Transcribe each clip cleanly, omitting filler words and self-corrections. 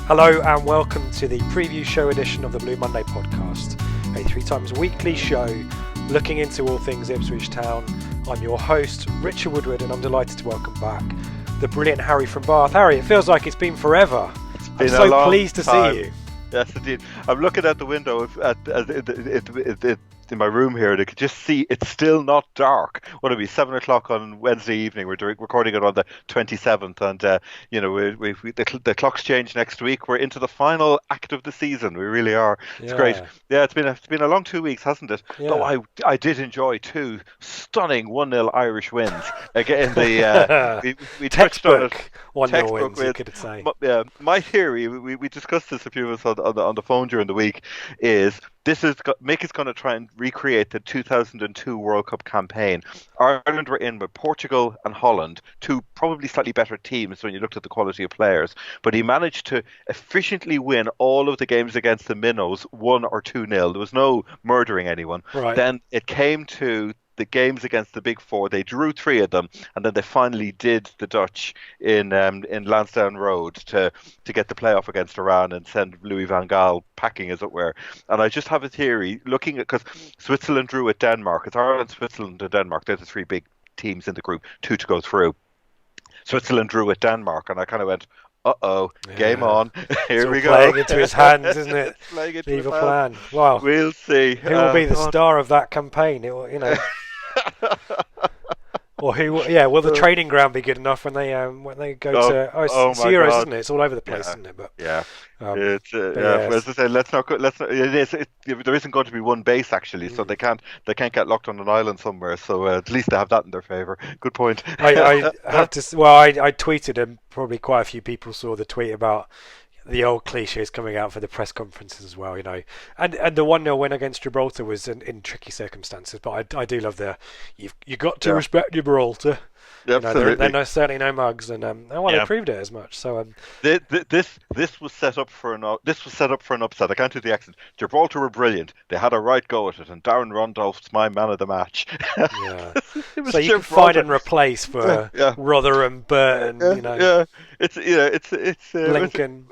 Hello and welcome to the preview show edition of the Blue Monday podcast, a 3 times weekly show looking into all things Ipswich Town. I'm your host, Richard Woodward, and I'm delighted to welcome back the brilliant Harry from Bath. Harry, it feels like it's been forever. I'm so pleased to see you. Yes, indeed. I'm looking out the window in my room here, and I could just see it's still not dark. What it'll be 7 o'clock on Wednesday evening. We're recording it on the 27th, and the clocks change next week. We're into the final act of the season. We really are. It's great. Yeah, it's been a long 2 weeks, hasn't it? Yeah. Though I did enjoy 2 stunning 1-0 Irish wins. Again, we touched on it. 1-0 wins, you could say. My theory, we discussed this a few of us on the phone during the week, is Mick is going to try and recreate the 2002 World Cup campaign. Ireland were in with Portugal and Holland, 2 probably slightly better teams when you looked at the quality of players, but he managed to efficiently win all of the games against the Minnows 1 or 2-0. There was no murdering anyone. Right. Then it came to the games against the Big Four. They drew 3 of them, and then they finally did the Dutch in Lansdowne Road to get the playoff against Iran and send Louis van Gaal packing, as it were. And I just have a theory, looking at, because Switzerland drew at Denmark. It's Ireland, Switzerland and Denmark. They're the 3 big teams in the group, 2 to go through. Switzerland drew at Denmark, and I kind of went, game on. Here we go. Playing into his hands, isn't it? Leave a plan. Well, we'll see. Who will be the star of that campaign? It will, or who? Yeah, will the training ground be good enough when they go to? It's Euros, isn't it? It's all over the place, isn't it? But As I say, let's not. There isn't going to be one base actually, so they can't get locked on an island somewhere. So at least they have that in their favour. Good point. I have to. Well, I tweeted, and probably quite a few people saw the tweet about the old cliches coming out for the press conferences as well, and the 1-0 win against Gibraltar was in tricky circumstances, but I do love you got to respect Gibraltar. Absolutely. They're certainly no mugs, and they proved it as much. So this was set up for an upset. I can't do the accent. Gibraltar were brilliant. They had a right go at it, and Darren Randolph's my man of the match. So you can find and replace for Rotherham, Burton, it's Lincoln.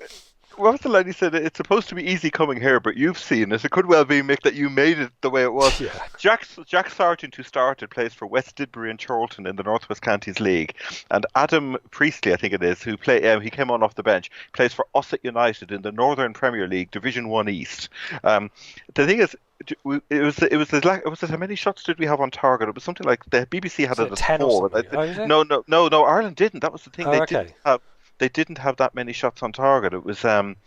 What was the line he said? It's supposed to be easy coming here, but you've seen it. It could well be, Mick, that you made it the way it was. Yeah. Jack Sargent, who started, plays for West Didbury and Chorlton in the North West Counties League, and Adam Priestley, I think it is, who he came on off the bench, plays for Ossett United in the Northern Premier League, Division 1 East. The thing is, it was how many shots did we have on target? It was something like the BBC had it at 4. No, Ireland didn't. That was the thing. They didn't have that many shots on target. It wasn't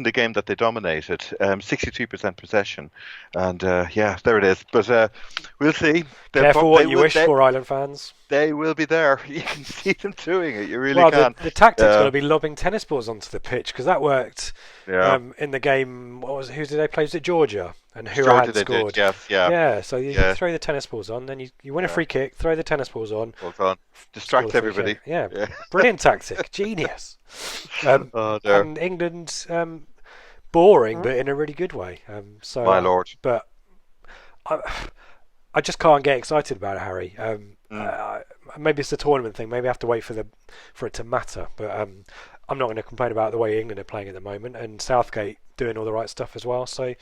a game that they dominated. 63% possession, and there it is. But we'll see. Careful what you wish for, Island fans. They will be there. You can see them doing it. You really can. The tactic's got to be lobbing tennis balls onto the pitch, because that worked in the game. Who did they play? Was it Georgia? And who had scored? So you throw the tennis balls on, then you win a free kick, throw the tennis balls on. Distract everybody. Yeah. Brilliant tactic. Genius. And England, boring, but in a really good way. My lord. But I just can't get excited about it, Harry. Maybe it's the tournament thing. Maybe I have to wait for it to matter. But I'm not going to complain about the way England are playing at the moment, and Southgate doing all the right stuff as well. So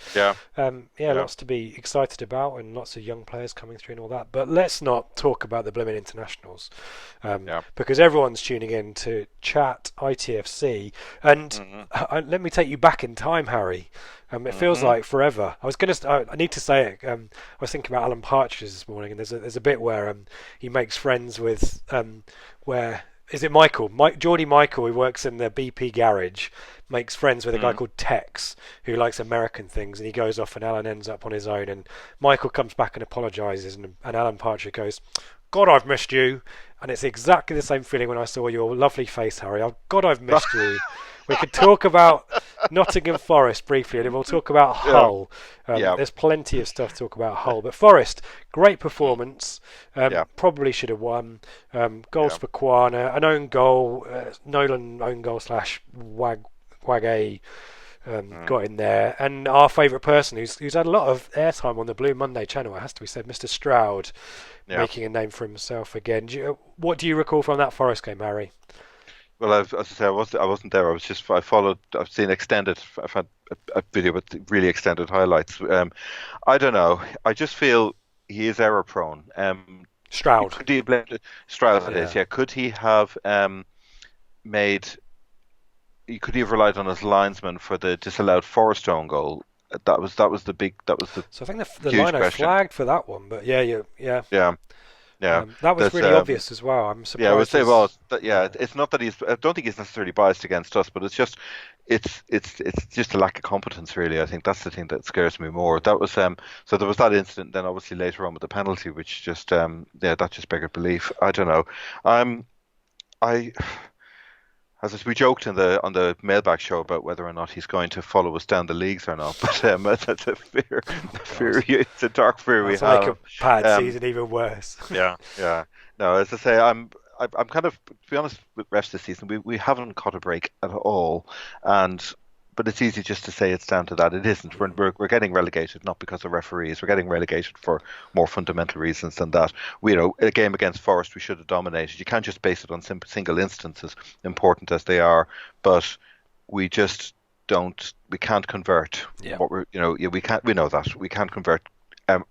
lots to be excited about, and lots of young players coming through and all that. But let's not talk about the blooming internationals, because everyone's tuning in to chat ITFC. And let me take you back in time, Harry. It feels like forever. I need to say it. I was thinking about Alan Partridge this morning, and there's a bit where he makes friends with where. Is it Michael? Geordie Michael, who works in the BP garage, makes friends with a guy called Tex, who likes American things, and he goes off, and Alan ends up on his own, and Michael comes back and apologises, and Alan Partridge goes, "God, I've missed you." And it's exactly the same feeling when I saw your lovely face, Harry. Oh, God, I've missed you. We could talk about Nottingham Forest briefly, and then we'll talk about Hull. There's plenty of stuff to talk about Hull. But Forest, great performance. Probably should have won. Goals for Kwana, an own goal, Nolan own goal / Wagay got in there. And our favourite person, who's had a lot of airtime on the Blue Monday channel, it has to be said, Mr. Stroud, making a name for himself again. What do you recall from that Forest game, Harry? Well, as I say, I wasn't there. I followed. I've seen extended. I've had a video with really extended highlights. I don't know. I just feel he is error prone. Stroud. Could he blame Stroud? Is Yeah. yeah. Could he have made? Could he have relied on his linesman for the disallowed Forest own goal? That was the big. That was the So I think the huge lino question. flagged for that one, but yeah. Yeah, yeah. That was That's really obvious as well. I'm Yeah, I would surprised say, well, he's. yeah, Yeah. it's not that he's. I don't think he's necessarily biased against us, but it's just a lack of competence, really. I think that's the thing that scares me more. That was So there was that incident. Then obviously later on with the penalty, which just yeah, that just beggared belief. I don't know. I we joked in the on the mailbag show about whether or not he's going to follow us down the leagues or not, but that's a Oh God. fear. It's a dark fear we That's like a have. bad Um, season, even worse. yeah, yeah. No, as I say, I'm kind of, to be honest, with rest this season, we haven't caught a break at all, and but it's easy just to say it's down to that. It isn't. We're getting relegated not because of referees. We're getting relegated for more fundamental reasons than that. A game against Forest we should have dominated. You can't just base it on single instances, important as they are, but we just don't. We can't convert Yeah. what we're. Yeah, we can't. We know that we can't convert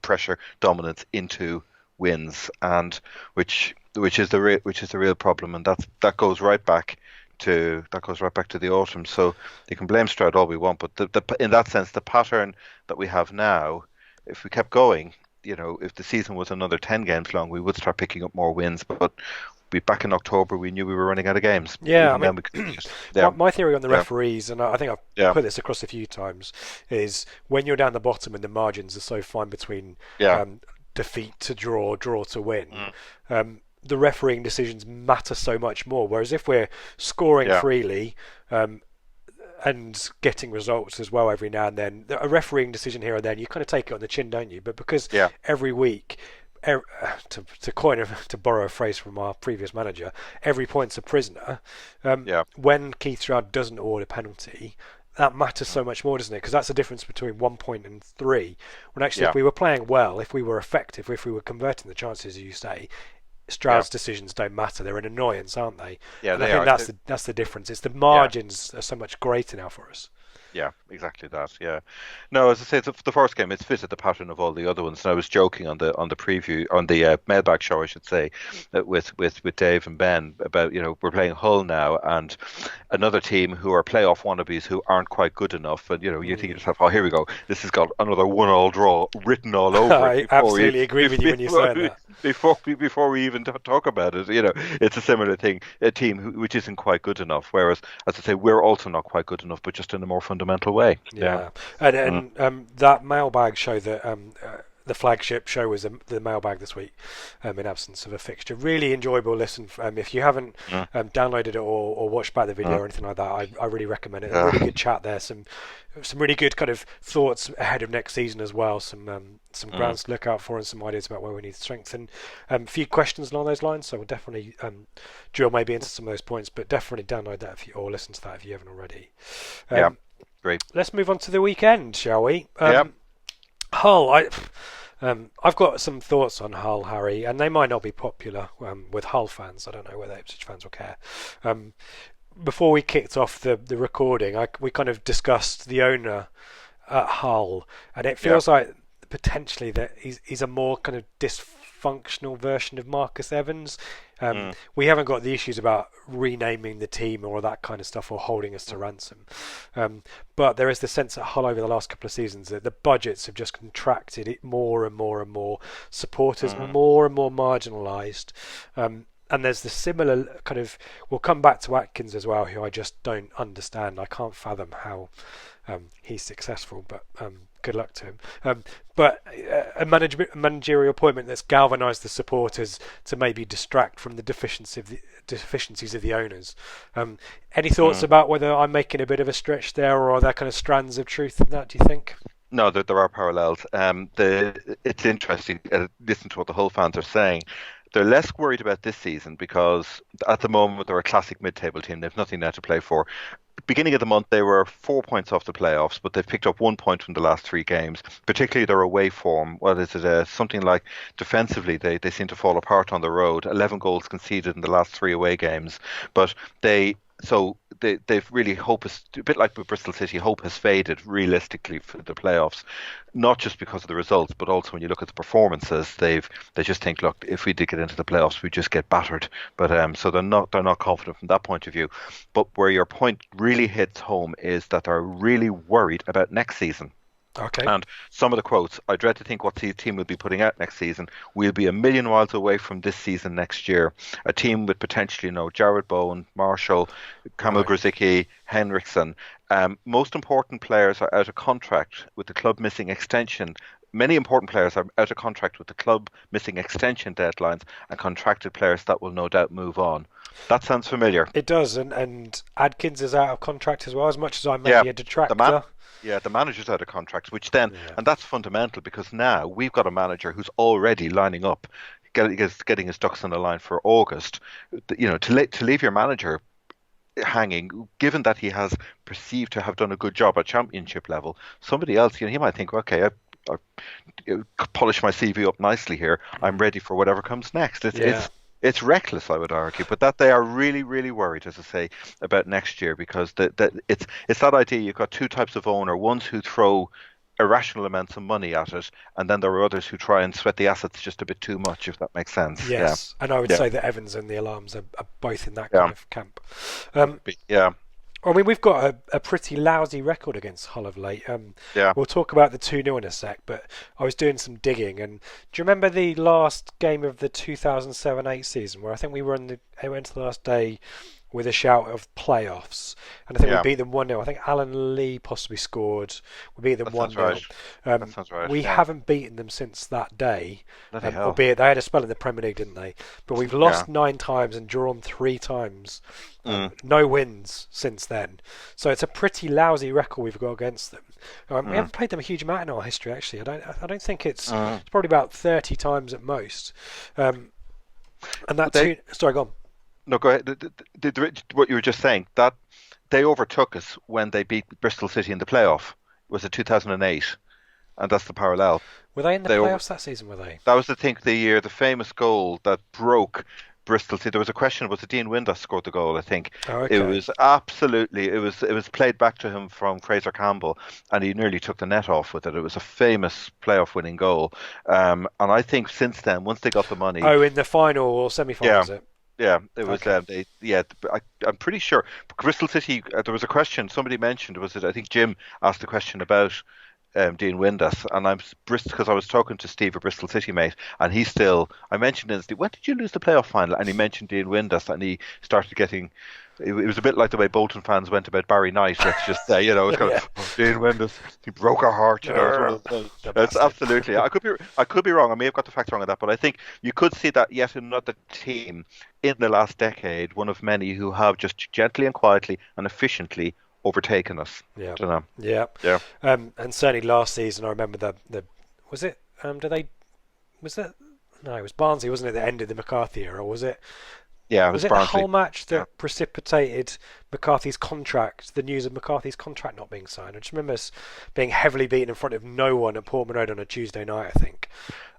pressure dominance into wins, and which is the real problem, and that goes right back to the autumn. So you can blame Stroud all we want, but in that sense, the pattern that we have now, if we kept going, if the season was another 10 games long, we would start picking up more wins. But back in October, we knew we were running out of games. Yeah, I Even mean, then, we could just my, yeah, my theory on the yeah, referees, and I think I've yeah, put this across a few times, is when you're down the bottom and the margins are so fine between yeah, um, defeat to draw, draw to win, mm, the refereeing decisions matter so much more. Whereas if we're scoring yeah, freely um, and getting results as well every now and then, a refereeing decision here and then, you kind of take it on the chin, don't you? But because yeah, every week, to borrow a phrase from our previous manager, every point's a prisoner. yeah, When Keith Stroud doesn't award a penalty, that matters so much more, doesn't it? Because that's the difference between 1 point and three. When actually, yeah, if we were playing well, if we were effective, if we were converting the chances, as you say, yeah, Stroud's decisions don't matter. They're an annoyance, aren't they? yeah. And I They think are. that's the difference. It's the Yeah. margins are so much greater now for us. Yeah, exactly that. Yeah, no, as I say, the first game it's fitted the pattern of all the other ones. And I was joking on the preview on the mailbag show, I should say, with Dave and Ben about we're playing Hull now and another team who are playoff wannabes who aren't quite good enough, and you think to Mm. yourself, oh, here we go, this has got another 1-1 draw written all over it I absolutely agree with you when you're saying that. before we even talk about it. It's a similar thing, a team which isn't quite good enough. Whereas, as I say, we're also not quite good enough, but just in a more fundamental way. Yeah. Yeah, and Mm. that mailbag show that the flagship show was the mailbag this week, in absence of a fixture. Really enjoyable listen. If you haven't Mm. downloaded it or watched back the video Mm. or anything like that, I really recommend it. A Yeah. really good chat there. Some really good kind of thoughts ahead of next season as well. Some Mm. grounds to look out for and some ideas about where we need to strengthen. A few questions along those lines. So we'll definitely drill maybe into some of those points, but definitely download that or listen to that if you haven't already. Yeah. Um, Great. Let's move on to the weekend, shall we? Yeah. Hull. I've got some thoughts on Hull, Harry, and they might not be popular with Hull fans. I don't know whether Ipswich fans will care. Um, Before we kicked off the recording, we kind of discussed the owner at Hull, and it Yeah. feels like potentially that he's a more kind of dysfunctional version of Marcus Evans. Mm. We haven't got the issues about renaming the team or that kind of stuff or holding us to ransom. But there is the sense at Hull over the last couple of seasons that the budgets have just contracted it more and more and more. Supporters Mm. more and more marginalised. And there's the similar kind of. We'll come back to Atkins as well, who I just don't understand. I can't fathom how he's successful, but good luck to him. But a managerial appointment that's galvanised the supporters to maybe distract from the deficiencies of the owners. Any thoughts Mm. about whether I'm making a bit of a stretch there, or are there kind of strands of truth in that? Do you think? No, there are parallels. It's interesting. Listen to what the Hull fans are saying. They're less worried about this season because at the moment they're a classic mid-table team. They've nothing now to play for. beginning of the month they were 4 points off the playoffs, but they've picked up 1 point from the last three games. Particularly their away form. What is it? Something like defensively, they seem to fall apart on the road. 11 goals conceded in the last three away games, but they've really hope is a bit like with Bristol City. Hope has faded realistically for the playoffs, not just because of the results, but also when you look at the performances, they just think, look, if we did get into the playoffs, we just get battered. But so they're not confident from that point of view. But where your point really hits home is that they're really worried about next season. Okay. And some of the quotes, I dread to think what the team will be putting out next season. We'll be a million miles away from this season next year. A team with potentially, Jared Bowen, Marshall, Kamil Grzycki, Henriksen. Most important players are out of contract with the club missing extension. Many important players are out of contract with the club missing extension deadlines, and contracted players that will no doubt move on. That sounds familiar. It does, and Adkins is out of contract as well, as much as I may be a detractor. The manager's out of contract, and that's fundamental, because now we've got a manager who's already lining up, getting his ducks in a line for August. To leave your manager hanging, given that he has perceived to have done a good job at championship level, somebody else, he might think, okay, I polished my CV up nicely here. I'm ready for whatever comes next. It's reckless, I would argue, but that they are really, really worried, as I say, about next year, because it's that idea. You've got two types of owner: ones who throw irrational amounts of money at it, and then there are others who try and sweat the assets just a bit too much, if that makes sense. Yes, and I would say that Evans and the Alarms are both in that kind of camp. I mean, we've got a pretty lousy record against Hull of late. We'll talk about the 2-0 in a sec, but I was doing some digging, and do you remember the last game of the 2007-8 season, where I think we went to the last day with a shout of playoffs, and I think we beat them 1-0. I think Alan Lee possibly scored. We beat them 1-0. That sounds right. We haven't beaten them since that day, albeit they had a spell in the Premier League, didn't they? But we've lost 9 times and drawn 3 times. No wins since then. So it's a pretty lousy record we've got against them. We haven't played them a huge amount in our history, actually. I don't think it's probably about 30 times at most. And that sorry, go on. No, go ahead. What you were just saying, that they overtook us when they beat Bristol City in the playoff. It was 2008, and that's the parallel. Were they in the playoffs that season, were they? That was, the famous goal that broke Bristol City. There was a question, was it Dean Windass scored the goal, I think. Oh, okay. It was absolutely, it was played back to him from Fraser Campbell, and he nearly took the net off with it. It was a famous playoff winning goal. And I think since then, once they got the money... Oh, in the final or semi-final, was it? Yeah, it was. Okay. I'm pretty sure Bristol City. There was a question somebody mentioned. Was it? I think Jim asked a question about Dean Windass, and because I was talking to Steve, a Bristol City mate, and I mentioned instantly, when did you lose the playoff final? And he mentioned Dean Windass, and he started getting. It was a bit like the way Bolton fans went about Barry Knight. Let's just say, it's kind of Dean Windass. He broke our heart. It's absolutely. I could be wrong. I may have got the facts wrong on that, but I think you could see that yet another team in the last decade, one of many who have just gently and quietly and efficiently overtaken us. Yeah. I don't know. And certainly last season, I remember the was it? Was it? No, it was Barnsley, wasn't it? The end of the McCarthy era, or was it? Yeah, was it Barnsley. The whole match that precipitated McCarthy's contract, the news of McCarthy's contract not being signed? I just remember us being heavily beaten in front of no one at Portman Road on a Tuesday night, I think.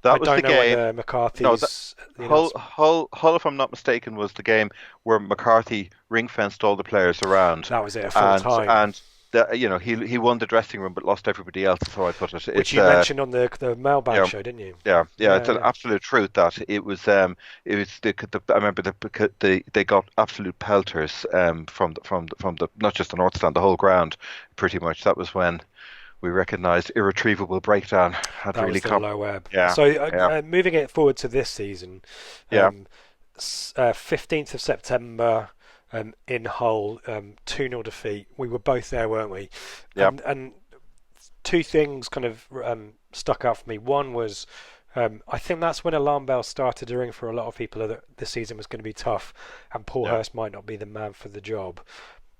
That was the game. Whether McCarthy's... Hull, if I'm not mistaken, was the game where McCarthy ring-fenced all the players around. That was it, a full time. And he won the dressing room but lost everybody else, so I put it. Which you mentioned on the mailbag show, didn't you? Yeah, it's an absolute truth that it was. I remember they got absolute pelters from the not just the North Stand, the whole ground, pretty much. That was when we recognised irretrievable breakdown had that really was come. The low ebb. Yeah. So moving it forward to this season, 15th of September. In Hull, 2-0 defeat. We were both there, weren't we? Yeah. And 2 things kind of stuck out for me. One was, I think that's when alarm bells started to ring for a lot of people that this season was going to be tough, and Paul Hurst might not be the man for the job.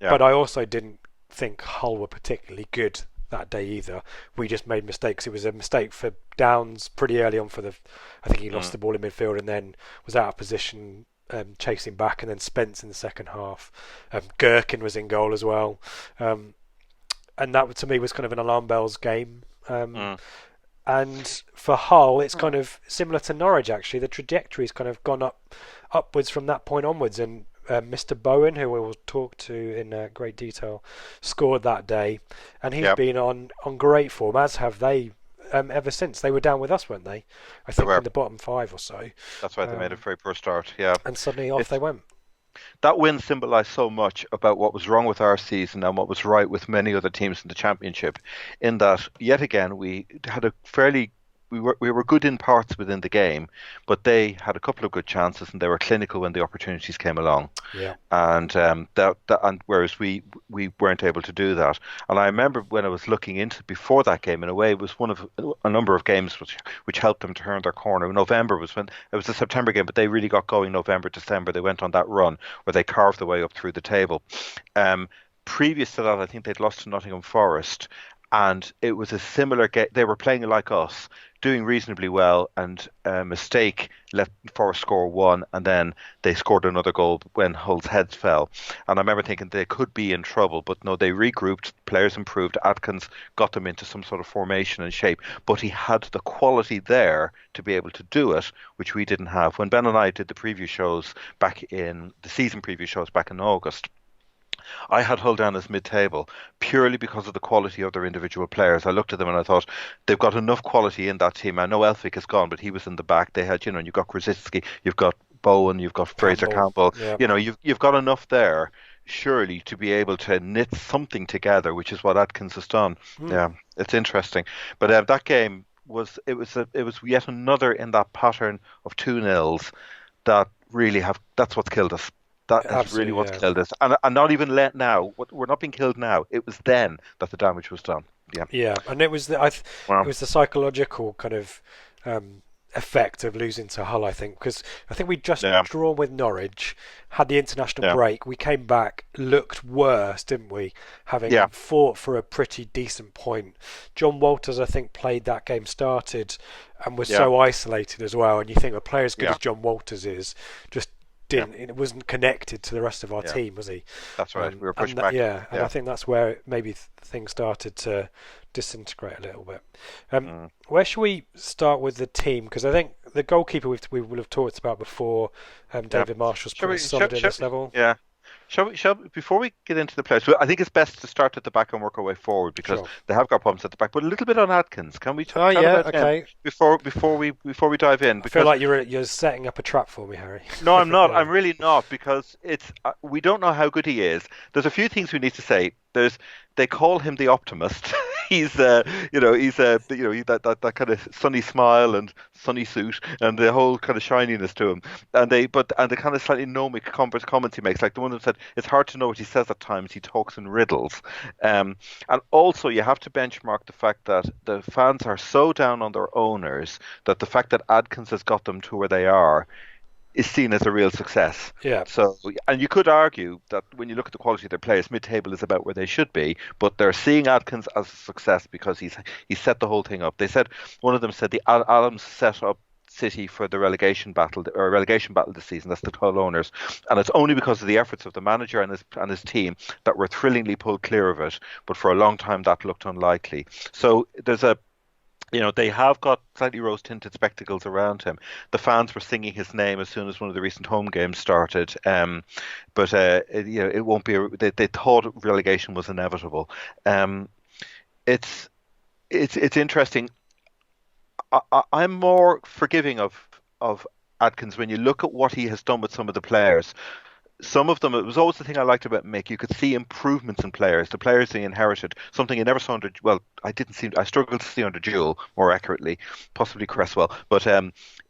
Yeah. But I also didn't think Hull were particularly good that day either. We just made mistakes. It was a mistake for Downs pretty early on I think he lost the ball in midfield and then was out of position chasing back, and then Spence in the second half. Gherkin was in goal as well, and that to me was kind of an alarm bells game. And for Hull, it's kind of similar to Norwich. Actually, the trajectory's kind of gone upwards from that point onwards. And Mr. Bowen, who we will talk to in great detail, scored that day, and he's been on great form, as have they ever since. They were down with us, weren't they? I think in the bottom 5 or so. That's right. They made a very poor start. Yeah, and suddenly off they went. That win symbolised so much about what was wrong with our season and what was right with many other teams in the Championship, in that yet again we had a fairly we were good in parts within the game, but they had a couple of good chances and they were clinical when the opportunities came along. Yeah. And and whereas we weren't able to do that. And I remember when I was looking into before that game, in a way, it was one of a number of games which helped them turn their corner. November was when it was a September game, but they really got going November, December. They went on that run where they carved their way up through the table. Previous to that, I think they'd lost to Nottingham Forest, and it was a similar game. They were playing like us, doing reasonably well, and a mistake let Forest score one, and then they scored another goal when Hull's heads fell. And I remember thinking they could be in trouble, but no, they regrouped, players improved, Atkins got them into some sort of formation and shape, but he had the quality there to be able to do it, which we didn't have. When Ben and I did the preview shows the season preview shows back in August, I had Hull down as mid-table purely because of the quality of their individual players. I looked at them and I thought they've got enough quality in that team. I know Elphick is gone, but he was in the back. They had, you've got Krasicki, you've got Bowen, you've got Fraser Campbell. Yeah. You've got enough there, surely, to be able to knit something together, which is what Atkins has done. Yeah, it's interesting. But that game was yet another in that pattern of 2-0s that really that's what's killed us. That is really what's killed us. And not even now. We're not being killed now. It was then that the damage was done. Yeah. Yeah, and it was it was the psychological kind of effect of losing to Hull, I think, because I think we just drawn with Norwich, had the international break, we came back, looked worse, didn't we? Having fought for a pretty decent point. John Walters, I think, played that game, started, and was so isolated as well. And you think a player as good as John Walters is just it wasn't connected to the rest of our team, was he? That's right. We were pushed back. And I think that's where maybe things started to disintegrate a little bit. Where should we start with the team? Because I think the goalkeeper we will have talked about before, David Marshall's pretty solid at this level. Yeah. Shall we, before we get into the players, I think it's best to start at the back and work our way forward, because they have got problems at the back. But a little bit on Atkins. Can we talk about him before we dive in? I feel like you're setting up a trap for me, Harry. No, I'm not. I'm really not, because we don't know how good he is. There's a few things we need to say. They call him the optimist. He's that kind of sunny smile and sunny suit and the whole kind of shininess to him. And the kind of slightly gnomic comments he makes, like the one that said it's hard to know what he says at times. He talks in riddles. And also you have to benchmark the fact that the fans are so down on their owners that the fact that Adkins has got them to where they are is seen as a real success. Yeah. So, and you could argue that when you look at the quality of their players, mid-table is about where they should be, but they're seeing Adkins as a success because he set the whole thing up. They said, one of them said, the Adams set up City for the relegation battle this season. That's the Hull owners, and it's only because of the efforts of the manager and his team that we're thrillingly pulled clear of it. But for a long time, that looked unlikely. So there's they have got slightly rose-tinted spectacles around him. The fans were singing his name as soon as one of the recent home games started. But it won't be. They thought relegation was inevitable. It's interesting. I'm more forgiving of Atkins when you look at what he has done with some of the players. Some of them, it was always the thing I liked about Mick. You could see improvements in players. The players they inherited, something you never saw under. Well, I struggled to see under Jewell more accurately, possibly Cresswell. But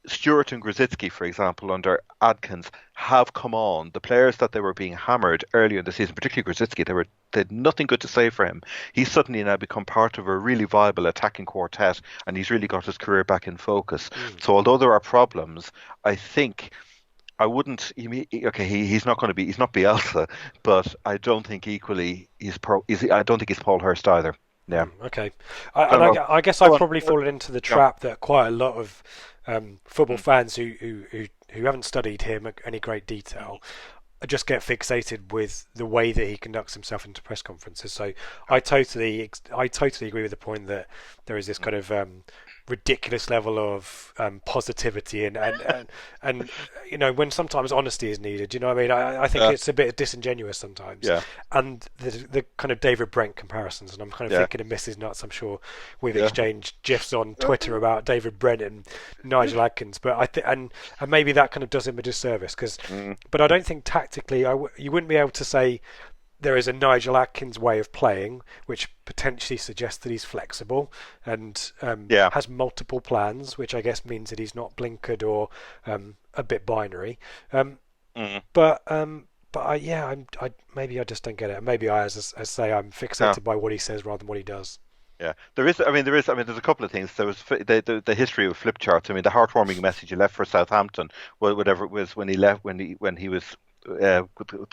Stewart and Grosicki, for example, under Adkins, have come on. The players that they were being hammered earlier in the season, particularly Grosicki, they had nothing good to say for him. He's suddenly now become part of a really viable attacking quartet, and he's really got his career back in focus. So although there are problems, I think. I wouldn't. He's not Bielsa, but I don't think equally I don't think he's Paul Hurst either. Yeah. Okay. I guess I've probably fallen into the trap that quite a lot of football fans who who haven't studied him in any great detail just get fixated with the way that he conducts himself into press conferences. So I totally agree with the point that there is this kind of ridiculous level of positivity and when sometimes honesty is needed. You know what I mean? I think Yeah. it's a bit disingenuous sometimes. Yeah. And the kind of David Brent comparisons, and I'm kind of Yeah. thinking of Mrs. Nuts. I'm sure we've Yeah. exchanged gifs on Twitter about David Brent and Nigel Adkins, but I think and maybe that kind of does him a disservice Mm. but I don't think tactically you wouldn't be able to say there is a Nigel Adkins way of playing, which potentially suggests that he's flexible and Yeah. has multiple plans, which I guess means that he's not blinkered or a bit binary. Um, Mm. but I maybe I just don't get it. Maybe as I say, I'm No. fixated by what he says rather than what he does. Yeah, there is. I mean, there is. I mean, there's a couple of things. There was the history of flip charts. I mean, the heartwarming message he left for Southampton, whatever it was when he left, when he was.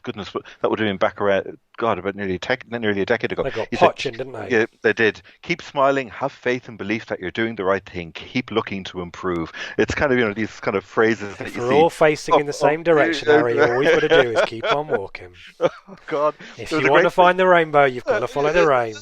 Goodness, that would have been back around. God, about nearly a decade ago. They got He said, Poch in, didn't they? yeah, they did. Keep smiling, have faith and belief that you're doing the right thing. Keep looking to improve. It's kind of these kind of phrases that If you we're see. all facing in the same direction, Harry, all we've got to do is keep on walking. Oh God, If there was you a want to great. find the rainbow, you've got to follow the rain.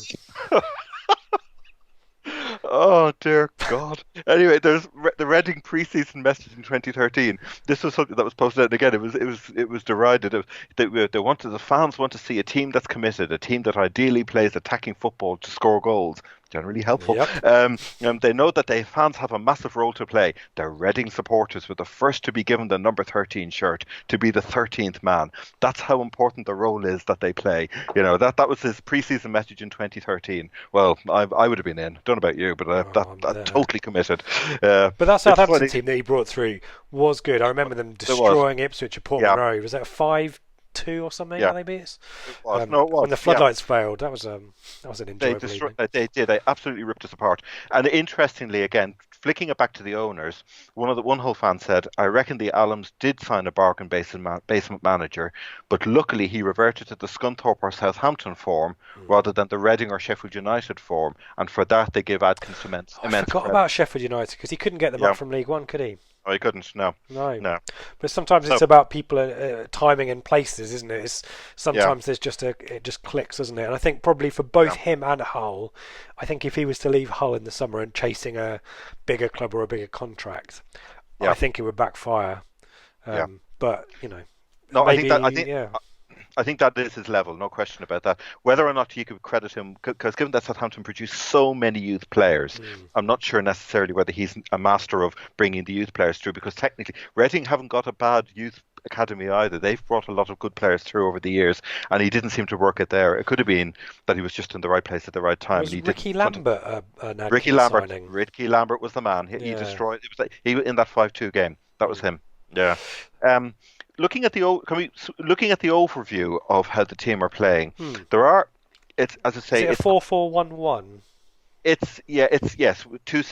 Oh dear God. Anyway, there's the Reading preseason message in 2013. This was something that was posted out, and again, it was derided. The fans want to see a team that's committed, a team that ideally plays attacking football to score goals. Generally helpful. Yep. They know that the fans have a massive role to play. Their Reading supporters were the first to be given the number 13 shirt, to be the 13th man. That's how important the role is that they play. That was his preseason message in 2013. Well, I would have been in. Don't know about you, but I'm that there. totally committed. But that It's Southampton funny. team that he brought through was good. I remember them It was. destroying Ipswich at Portman Yeah. Road. Was that a 5-2 or something? Yeah. How they beat us? It was. No, it was. When the Yeah. floodlights failed, that was an They enjoyable destroyed. evening. They did. They absolutely ripped us apart. And interestingly, again, flicking it back to the owners, one Hull fan said, "I reckon the Allams did sign a bargain basement manager, but luckily he reverted to the Scunthorpe or Southampton form rather than the Reading or Sheffield United form, and for that they give Adkins immense I immense forgot credit." about Sheffield United because he couldn't get them Yeah. up from League One, could he? Oh, he couldn't. No, No. no, But sometimes no. it's about people, timing and places, isn't it? Yeah, Sometimes there's it just clicks, doesn't it? And I think probably for both yeah, him and Hull, I think if he was to leave Hull in the summer and chasing a bigger club or a bigger contract, I yeah, think it would backfire. yeah. But No, maybe I think I think that is his level, no question about that. Whether or not you could credit him, because given that Southampton produced so many youth players, I'm not sure necessarily whether he's a master of bringing the youth players through, because technically Reading haven't got a bad youth academy either. They've brought a lot of good players through over the years, and he didn't seem to work it there. It could have been that he was just in the right place at the right time. was And he Ricky didn't want to- Lambert an Adkins signing? Ricky Lambert was the man. He Yeah. destroyed. It was he in that 5-2 game. That was him. Yeah. Um, looking at looking at the overview of how the team are playing, there are. It's as I Is say. it a 4-4-1-1? It's yes. Two.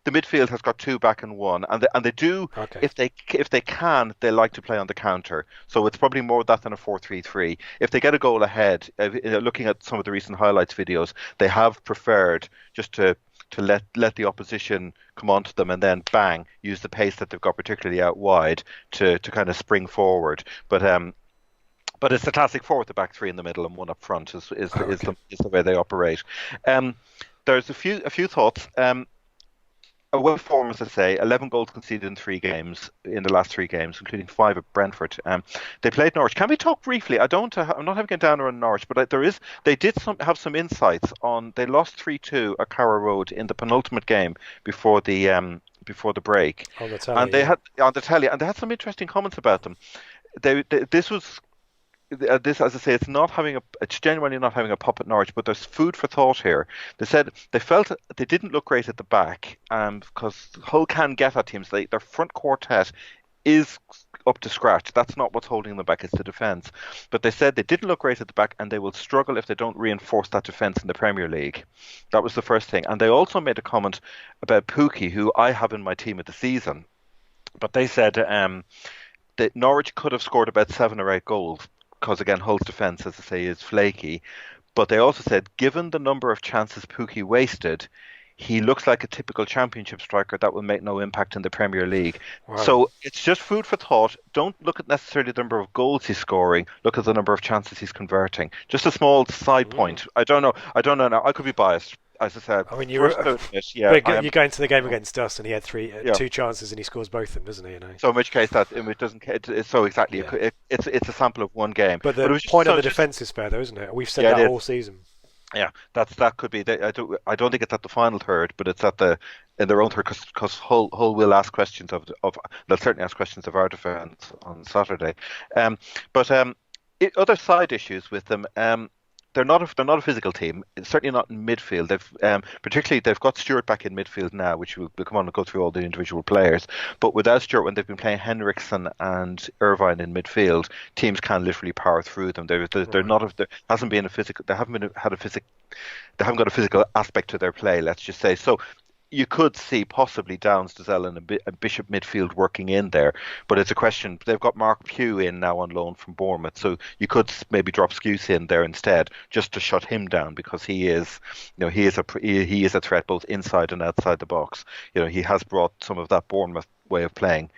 The midfield has got two back and one, and they do. Okay. If they can, they like to play on the counter. So it's probably more that than a 4-3-3. If they get a goal ahead, looking at some of the recent highlights videos, they have preferred just to let the opposition come onto them and then bang, use the pace that they've got, particularly out wide, to kind of spring forward. But it's the classic four with the back three in the middle and one up front is the way they operate. There's a few thoughts. Away form, as I say, 11 goals conceded in the last three games, including 5 at Brentford. They played Norwich. Can we talk briefly? I'm not having a downer on Norwich, but they did have some insights on. They lost 3-2 at Carrow Road in the penultimate game before the break, On the telly, and they yeah. had on the telly, and they had some interesting comments about them. This was. This, as I say, it's genuinely not having a pop at Norwich, but there's food for thought here. They said they felt they didn't look great at the back, because Hull can get at teams. Their front quartet is up to scratch. That's not what's holding them back, it's the defence. But they said they didn't look great at the back, and they will struggle if they don't reinforce that defence in the Premier League. That was the first thing. And they also made a comment about Pookie, who I have in my team of the season. But they said that Norwich could have scored about 7 or 8 goals, because again, Hull's defence, as I say, is flaky. But they also said, given the number of chances Pookie wasted, he looks like a typical championship striker that will make no impact in the Premier League. Wow. So it's just food for thought. Don't look at necessarily the number of goals he's scoring. Look at the number of chances he's converting. Just a small side Mm. point. I don't know. I don't know now. I could be biased. As I said, I mean, first to admit, yeah, but I am. you go into the game against us, and he had Yeah. two chances, and he scores both of them, doesn't he? You know. So in which case that it doesn't. It's so exactly. Yeah. It's a sample of one game. But But the it was just point on so the just defence is fair, though, isn't it? We've said yeah, it that is. all season. Yeah, that could be. I don't think it's at the final third, but it's at the in their own third because Hull will ask questions of they'll certainly ask questions of our defence on Saturday. But other side issues with them. They're not a physical team. It's certainly not in midfield. Particularly they've got Stewart back in midfield now, which we'll come on and go through all the individual players. But without Stewart, when they've been playing Henriksen and Irvine in midfield, teams can literally power through them. They're Right. not. There hasn't been a physical. They haven't been had a physical. They haven't got a physical aspect to their play. Let's just say so. You could see possibly Downs, Dazelle, and a Bishop midfield working in there, but it's a question. They've got Mark Pugh in now on loan from Bournemouth, so you could maybe drop Skuse in there instead, just to shut him down because he is a threat both inside and outside the box. He has brought some of that Bournemouth way of playing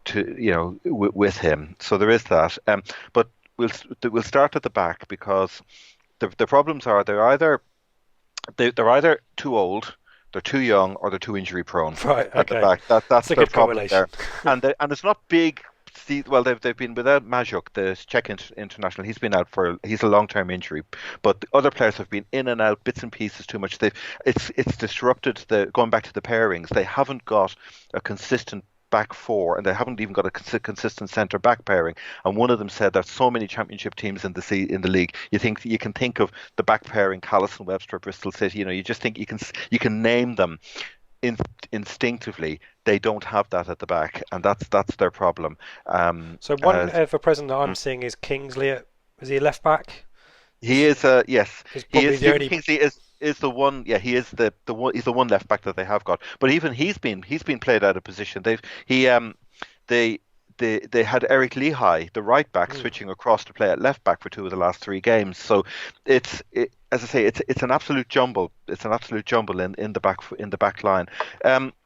to with him. So there is that. But we'll start at the back because the problems are they're either too old, they're too young, or they're too injury prone Right. at the Okay. back. That's That's a their good problem combination. there, and it's not big. See, well, they've been without Majuk, the Czech international. He's a long-term injury, but the other players have been in and out, bits and pieces too much. It's disrupted the going back to the pairings. They haven't got a consistent back four, and they haven't even got a consistent centre back pairing. And one of them said there's so many championship teams in the league. You can think of the back pairing, Callison, Webster, Bristol City. You just think you can name them in, instinctively. They don't have that at the back, and that's their problem. So one Uh, ever present that I'm seeing is Kingsley. Is he a left back? he Is is yes, is he probably is. the Stephen only. Kingsley is the one. Yeah, he is the one. He's the one left back that they have got. But even he's been played out of position. They they had Eric Lehigh, the right back, Hmm. switching across to play at left back for two of the last three games. So as I say, it's an absolute jumble. It's an absolute jumble in the back line.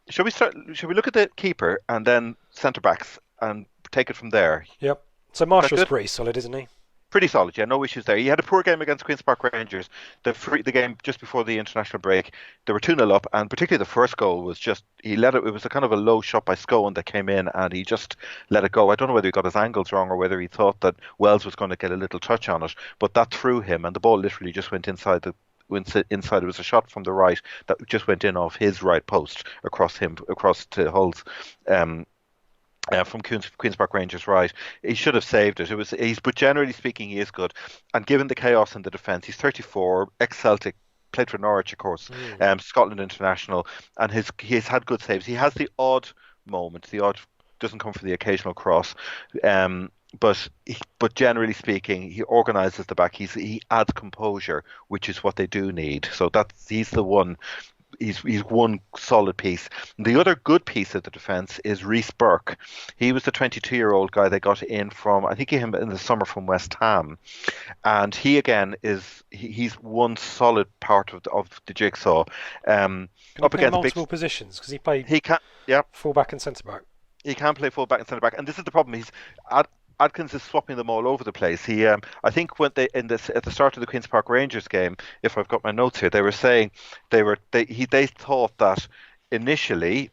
Shall we start? Shall we look at the keeper and then centre backs and take it from there? Yep. So Is that Marshall's good? pretty solid, isn't he? Pretty solid, yeah, no issues there. He had a poor game against Queen's Park Rangers. The game just before the international break, they were 2-0 up, and particularly the first goal was just he let it. It was a kind of a low shot by Scowen that came in, and he just let it go. I don't know whether he got his angles wrong or whether he thought that Wells was going to get a little touch on it, but that threw him, and the ball literally just went inside the. Inside, it was a shot from the right that just went in off his right post across to Hull's um, from Queens Park Rangers right. He should have saved it. But generally speaking, he is good. And given the chaos in the defence, he's 34, ex-Celtic, played for Norwich, of course, Hmm. Scotland international, and he's had good saves. He has the odd moment. The odd doesn't come from the occasional cross. But generally speaking, he organises the back. He adds composure, which is what they do need. So he's the one. He's one solid piece. The other good piece of the defence is Reece Burke. He was the 22-year-old guy they got in from, I think he came in the summer from West Ham, and he again he's one solid part of the jigsaw. Can he Up play against big, multiple positions? Because he played he can yeah full back and centre back. he can play full back and centre back, and this is the problem. Adkins is swapping them all over the place. I think when they at the start of the Queens Park Rangers game, if I've got my notes here, they were saying they thought that initially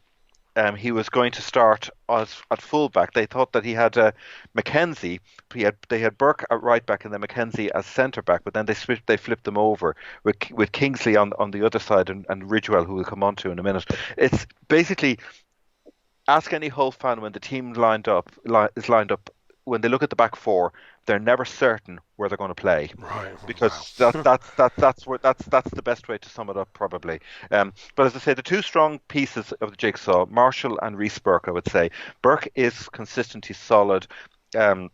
he was going to start at fullback. They thought that he had Mackenzie. They had Burke at right back and then Mackenzie as centre back. But then they flipped them over with Kingsley on the other side and Ridgewell, who we'll come on to in a minute. It's basically ask any Hull fan when the team is lined up. When they look at the back four, they're never certain where they're going to play Right. because Wow. that's the best way to sum it up probably. But as I say, the two strong pieces of the jigsaw, Marshall and Reece Burke, I would say. Burke is consistent, he's solid. Um,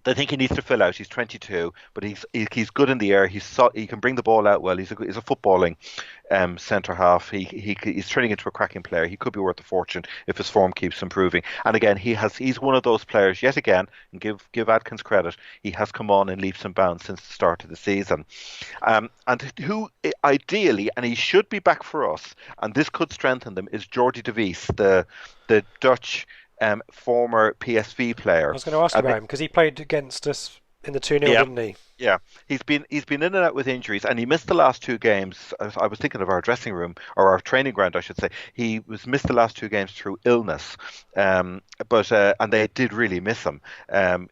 I think he needs to fill out. He's 22, but he's good in the air. He can bring the ball out well. He's a footballing centre half. He's turning into a cracking player. He could be worth a fortune if his form keeps improving. And again, he's one of those players yet again. And give Adkins credit. He has come on in leaps and bounds since the start of the season. And who ideally, and he should be back for us, and this could strengthen them, is Jordi de Vries, the Dutch former PSV I player. was going to ask about him because he played against us in the 2-0, Yeah, didn't he? yeah. He's been in and out with injuries, and he missed the last two games. I was thinking of our dressing room or our training ground, I should say. He was missed the last two games through illness, but and they did really miss him.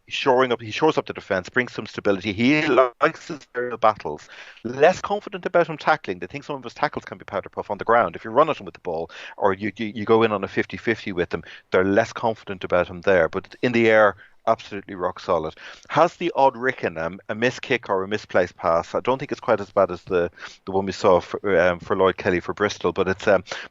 He shores up the defence, brings some stability. He likes his aerial battles. Less confident about him tackling. They think some of his tackles can be powder puff on the ground. If you run at him with the ball, or you go in on a 50-50 with them, they're less confident about him there. But in the air, absolutely rock solid. Has the odd ricken, a miss kick or a misplaced pass. I don't think it's quite as bad as the one we saw for Lloyd Kelly for Bristol, but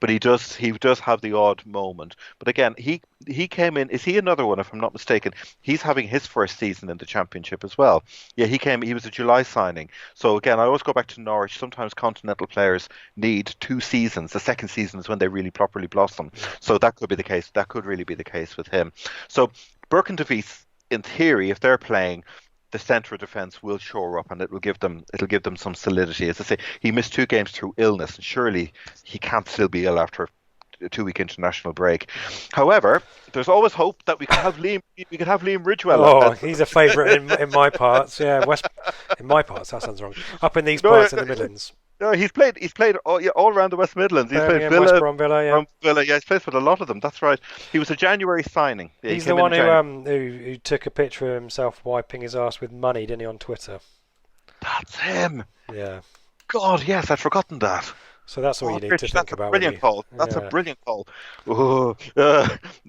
he does have the odd moment. But again, he came in. Is he another one? If I'm not mistaken, he's having his first season in the Championship as well. Yeah, he came. He was a July signing. So again, I always go back to Norwich. Sometimes continental players need 2 seasons. The second season is when they really properly blossom. So that could be the case. That could really be the case with him. So Burke and DeVries, in theory, if they're playing, the centre of defence will shore up, and it'll give them some solidity. As I say, he missed 2 games through illness, and surely he can't still be ill after a 2-week international break. However, there's always hope that we could have Liam. We could have Liam Ridgewell. Oh, he's a favourite in my parts. Yeah, in my parts. That sounds wrong. Up in these parts in the Midlands. No, he's played all around the West Midlands. He's played Birmingham, West Brom, Villa, yeah. Villa. Yeah, he's played with a lot of them. That's right. He was a January signing. Yeah, he's the one who took a picture of himself wiping his ass with money, didn't he, on Twitter? That's him. Yeah. God, yes, I'd forgotten that. So that's all you need to think about. Brilliant call. That's a brilliant call.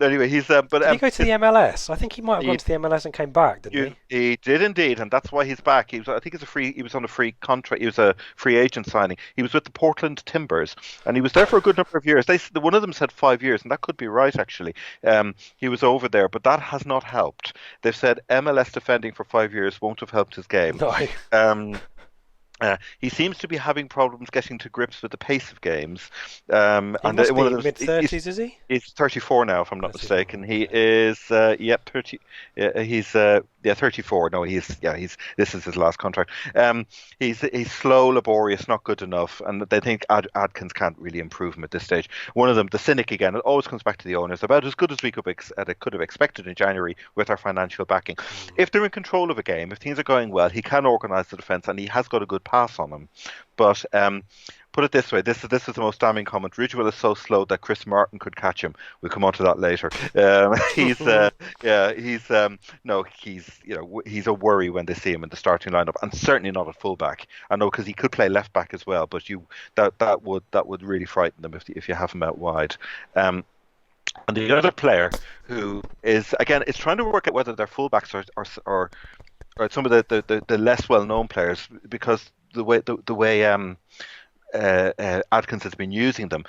Anyway, he's did he go to the MLS? I think he might have gone to the MLS and came back, didn't he? He did indeed, and that's why he's back. He was on a free contract. He was a free agent signing. He was with the Portland Timbers, and he was there for a good number of years. One of them said 5 years, and that could be right actually. He was over there, but that has not helped. They've said MLS defending for 5 years won't have helped his game. No. He seems to be having problems getting to grips with the pace of games. He must be mid-30s, is he? He's 34 now, if I'm not mistaken. He is, 30. He's 34. No, this is his last contract. He's slow, laborious, not good enough, and they think Adkins can't really improve him at this stage. One of them, the cynic again, it always comes back to the owners, about as good as we could have expected in January with our financial backing. If they're in control of a game, if things are going well, he can organise the defence, and he has got a good pass on him. But put it this way, this is the most damning comment. Ridgewell is so slow that Chris Martin could catch him. We'll come on to that later. He's a worry when they see him in the starting lineup, and certainly not at fullback. I know, because he could play left back as well, but that would really frighten them if you have him out wide. And the other player who is trying to work out whether they're fullbacks or some of the less well known players, because the way Adkins has been using them.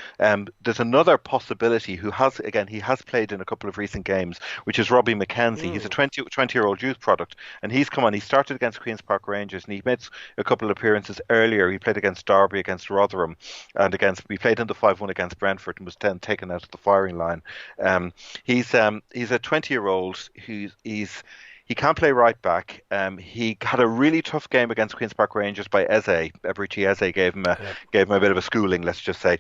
There's another possibility he has played in a couple of recent games, which is Robbie McKenzie. He's a 20-year-old youth product, and he's come on. He started against Queen's Park Rangers, and he made a couple of appearances earlier. He played against Derby, against Rotherham, and we played in the 5-1 against Brentford, and was then taken out of the firing line. He's a 20-year-old He can play right back. He had a really tough game against Queen's Park Rangers by Eze. Eberechi Eze gave him a bit of a schooling, let's just say.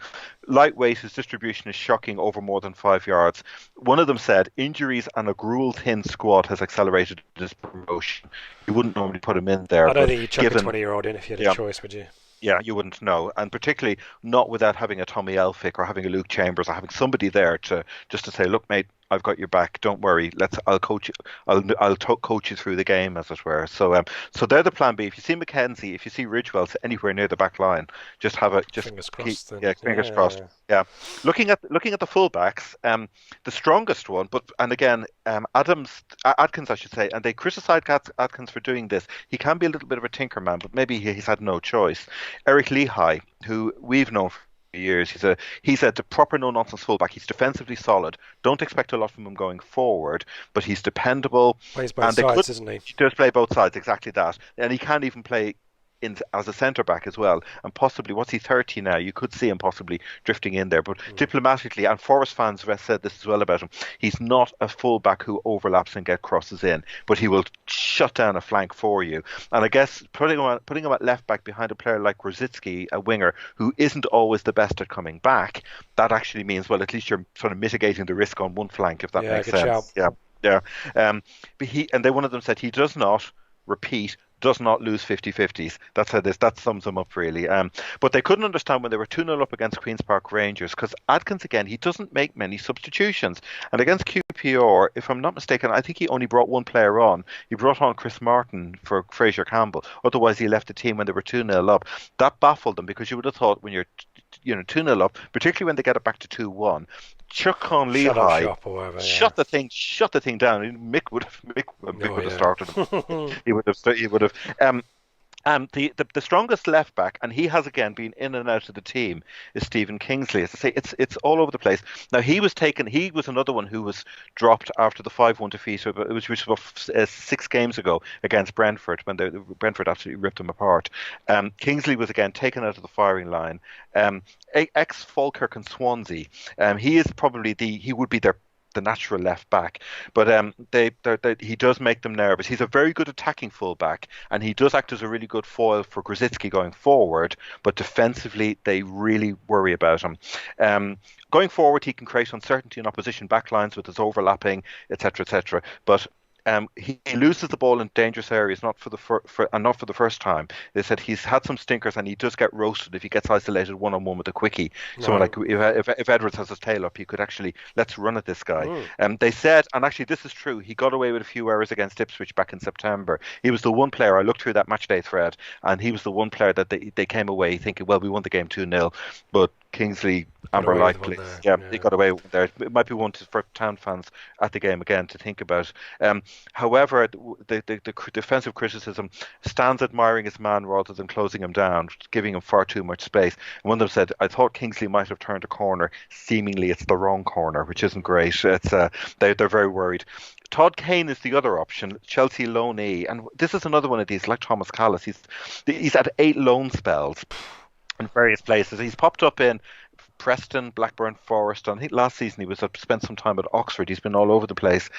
Lightweight, his distribution is shocking, over more than 5 yards. One of them said, injuries and a gruel-thin squad has accelerated his promotion. You wouldn't normally put him in there. I don't think you'd chuck a 20-year-old in if you had a choice, would you? Yeah, you wouldn't know, and particularly not without having a Tommy Elphick or having a Luke Chambers or having somebody there to say, look, mate, I've got your back. Don't worry. I'll coach you. I'll coach you through the game, as it were. So they're the plan B. If you see McKenzie, if you see Ridgewell anywhere near the back line, fingers crossed. Fingers crossed. Yeah. Looking at the fullbacks, the strongest one, Adkins, I should say, and they criticise Adkins for doing this. He can be a little bit of a tinker man, but maybe he's had no choice. Eric Lehigh, who we've known years. He's a proper no-nonsense fullback. He's defensively solid. Don't expect a lot from him going forward, but he's dependable. Plays both And they could sides, isn't he? he does play both sides, exactly that. And he can even play in as a centre back as well. And possibly, what's he, 30 now? You could see him possibly drifting in there. But Mm. diplomatically, and Forest fans have said this as well about him, he's not a fullback who overlaps and get crosses in, but he will shut down a flank for you. And I guess putting him at left back behind a player like Rosicki, a winger, who isn't always the best at coming back, that actually means, well, at least you're sort of mitigating the risk on one flank, if that Yeah, makes good shout. sense. Yeah, yeah. But one of them said he does not repeat, does not lose 50-50s. That sums them up really. But they couldn't understand when they were 2-0 up against Queen's Park Rangers, because Adkins, again, he doesn't make many substitutions. And against QPR, if I'm not mistaken, I think he only brought one player on. He brought on Chris Martin for Fraser Campbell. Otherwise, he left the team when they were 2-0 up. That baffled them, because you would have thought when you're 2-0 up, particularly when they get it back to 2-1, Chuck on Shut up Lehigh, shop or whatever. Yeah. shut the thing down. Mick Oh would have yeah. started him. He would have. The strongest left back, and he has again been in and out of the team, is Stephen Kingsley. As I say, it's all over the place. Now he was taken. He was another one who was dropped after the 5-1 defeat. Which was about 6 games ago against Brentford, when Brentford absolutely ripped them apart. Kingsley was again taken out of the firing line. Ex Falkirk and Swansea. He is probably he would be the natural left back, but he does make them nervous. He's a very good attacking fullback, and he does act as a really good foil for Grosicki going forward. But defensively, they really worry about him. Going forward, he can create uncertainty in opposition backlines with his overlapping, etc., etc. But he loses the ball in dangerous areas, not for the first time. They said he's had some stinkers, and he does get roasted if he gets isolated one-on-one with a quickie. Someone No. like, if Edwards has his tail up, he could actually, let's run at this guy. Mm. They said, and actually this is true, he got away with a few errors against Ipswich back in September. He was the one player, I looked through that matchday thread, and he was the one player that they came away thinking, well, we won the game 2-0, but Kingsley, Got Amber away with Light, one please. there. Yeah, he Yeah. got away with there. It might be one for Town fans at the game again to think about. However, the defensive criticism stands admiring his man rather than closing him down, giving him far too much space. And one of them said, I thought Kingsley might have turned a corner. Seemingly, it's the wrong corner, which isn't great. It's they're very worried. Todd Kane is the other option, Chelsea loanee, and this is another one of these, like Thomas Callis. He's had 8 loan spells in various places. He's popped up in Preston, Blackburn, Forest, and I think last season he was spent some time at Oxford. He's been all over the place.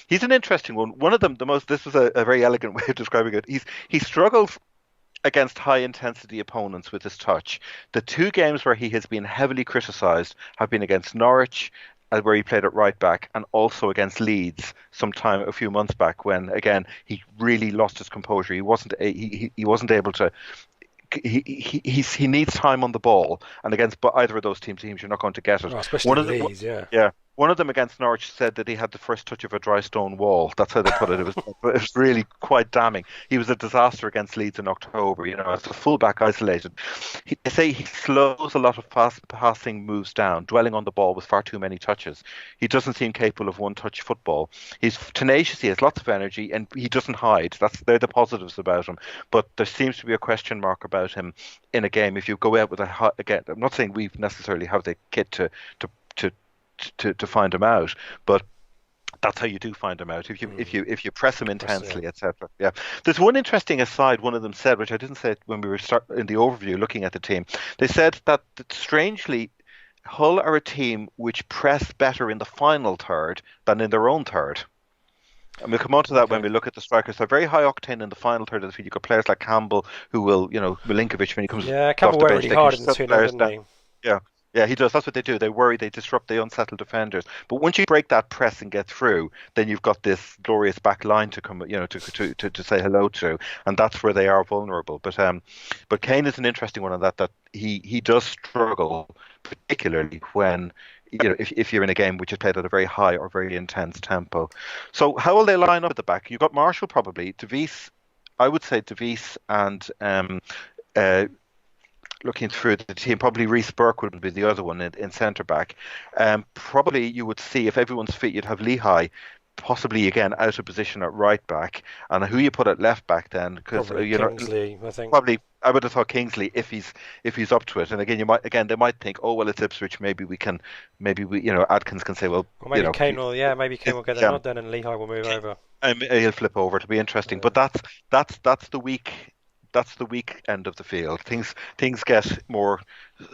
He's an interesting one. One of them, this was a very elegant way of describing it. He struggles against high intensity opponents with his touch. The 2 games where he has been heavily criticised have been against Norwich, where he played at right back, and also against Leeds sometime a few months back, when again he really lost his composure. He wasn't able to. He needs time on the ball, and against either of those teams, you're not going to get it. Oh, especially One of the, Leeds. Yeah. yeah, one of them against Norwich said that he had the first touch of a dry stone wall. That's how they put it. It was really quite damning. He was a disaster against Leeds in October. As a fullback isolated, they say he slows a lot of passing moves down, dwelling on the ball with far too many touches. He doesn't seem capable of one-touch football. He's tenacious. He has lots of energy, and he doesn't hide. They're the positives about him. But there seems to be a question mark about him in a game. If you go out with again, I'm not saying we necessarily have the kit to find him out, but that's how you do find him out, if you press him intensely, etc. Yeah, there's one interesting aside. One of them said, which I didn't say when we were in the overview looking at the team. They said that strangely, Hull are a team which press better in the final third than in their own third. And we'll come on to that when we look at the strikers. They're very high octane in the final third of the field. You've got players like Campbell, who will, Milinkovic, when he comes Campbell off the bench, really they hard can in the shut 2, players didn't down. he? Yeah. Yeah, he does. That's what they do. They worry, they disrupt, they unsettle defenders. But once you break that press and get through, then you've got this glorious back line to come, to say hello to, and that's where they are vulnerable. But Kane is an interesting one on that he does struggle, particularly when if you're in a game which is played at a very high or very intense tempo. So how will they line up at the back? You've got Marshall probably, DeVries. I would say DeVries and looking through the team, probably Reece Burke would be the other one in centre back. Probably you would see, if everyone's fit, you'd have Lehigh possibly again out of position at right back, and who you put at left back then, because Probably Kingsley, I think. probably I would have thought Kingsley if he's up to it. And again, they might think, oh well, it's Ipswich, maybe we Adkins can say, well, Or maybe Kane will, yeah, maybe Kane will get the yeah, nod then, and Lehigh will move over. he'll flip over. It'll be interesting. Yeah. But that's the weak. That's the weak end of the field. Things get more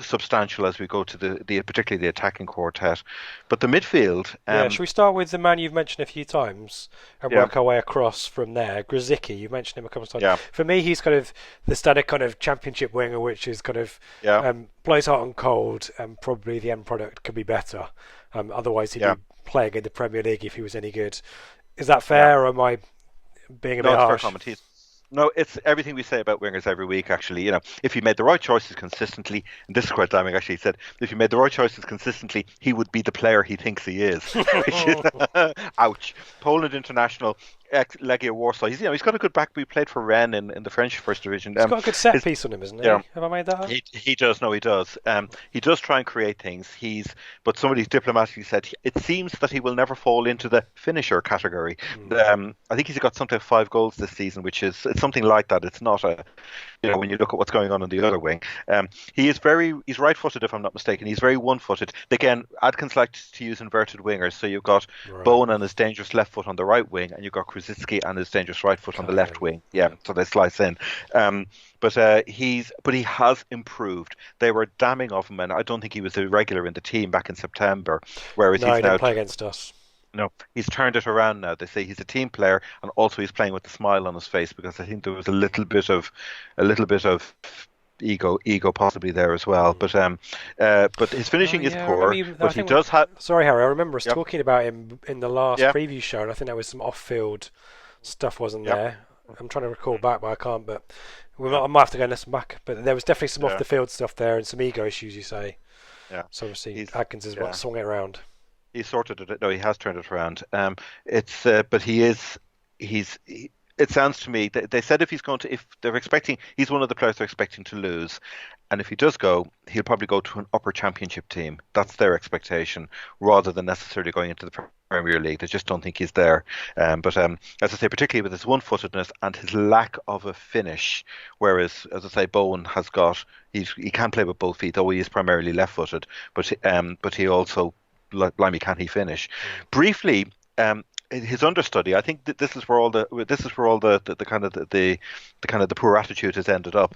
substantial as we go to the particularly the attacking quartet. But the midfield, Yeah, should we start with the man you've mentioned a few times and yeah, work our way across from there? Grzycki, you've mentioned him a couple of times. yeah, For me, he's kind of the standard kind of championship winger, which is kind of yeah, plays hot and cold, and probably the end product could be better. Otherwise, he'd yeah, be playing in the Premier League if he was any good. Is that yeah. fair, or am I being a No, bit it's a fair harsh? comment. No, it's everything we say about wingers every week, actually. If he made the right choices consistently, and this is quite damning, actually, he said, if he made the right choices consistently, he would be the player he thinks he is. Which is, ouch. Poland international, ex-Legia Warsaw. He's got a good back. We played for Rennes in the French first division. He's got a good set His, piece on him, isn't he? yeah, Have I made that up? he does. No, he does. He does try and create things. But somebody diplomatically said it seems that he will never fall into the finisher category. I think he's got something like 5 goals this season, which is it's something like that. It's not when you look at what's going on the other wing. He's right-footed, if I'm not mistaken. He's very one-footed. Again, Adkins likes to use inverted wingers. So you've got Right. Bowen and his dangerous left foot on the right wing, and you've got Krasicki and his dangerous right foot on the left wing. Yeah, so they slice in. But he has improved. They were damning of him, and I don't think he was a regular in the team back in September. Whereas No, he's he now didn't play against us. no, he's turned it around now. They say he's a team player, and also he's playing with a smile on his face because I think there was a little bit of ego possibly there as well. But his finishing is Yeah, I poor. remember But he does have. Sorry, Harry. I remember us Yep. talking about him in the last Yeah. preview show, and I think there was some off-field stuff wasn't Yep. there. I'm trying to recall back, but I can't. But I might have to go and listen back. But there was definitely some Yeah. off-the-field stuff there, and some ego issues. You say Yeah. so. Obviously, He's Atkins has yeah. swung it around. He sorted it. No, he has turned it around. But he is. It sounds to me they said if they're expecting, he's one of the players they're expecting to lose, and if he does go, he'll probably go to an upper championship team. That's their expectation, rather than necessarily going into the Premier League. They just don't think he's there. But as I say, particularly with his one-footedness and his lack of a finish, whereas as I say, Bowen has got he can play with both feet, though he is primarily left-footed, but he also blimey, can he finish? Briefly, his understudy. I think that this is where all the kind of the poor attitude has ended up.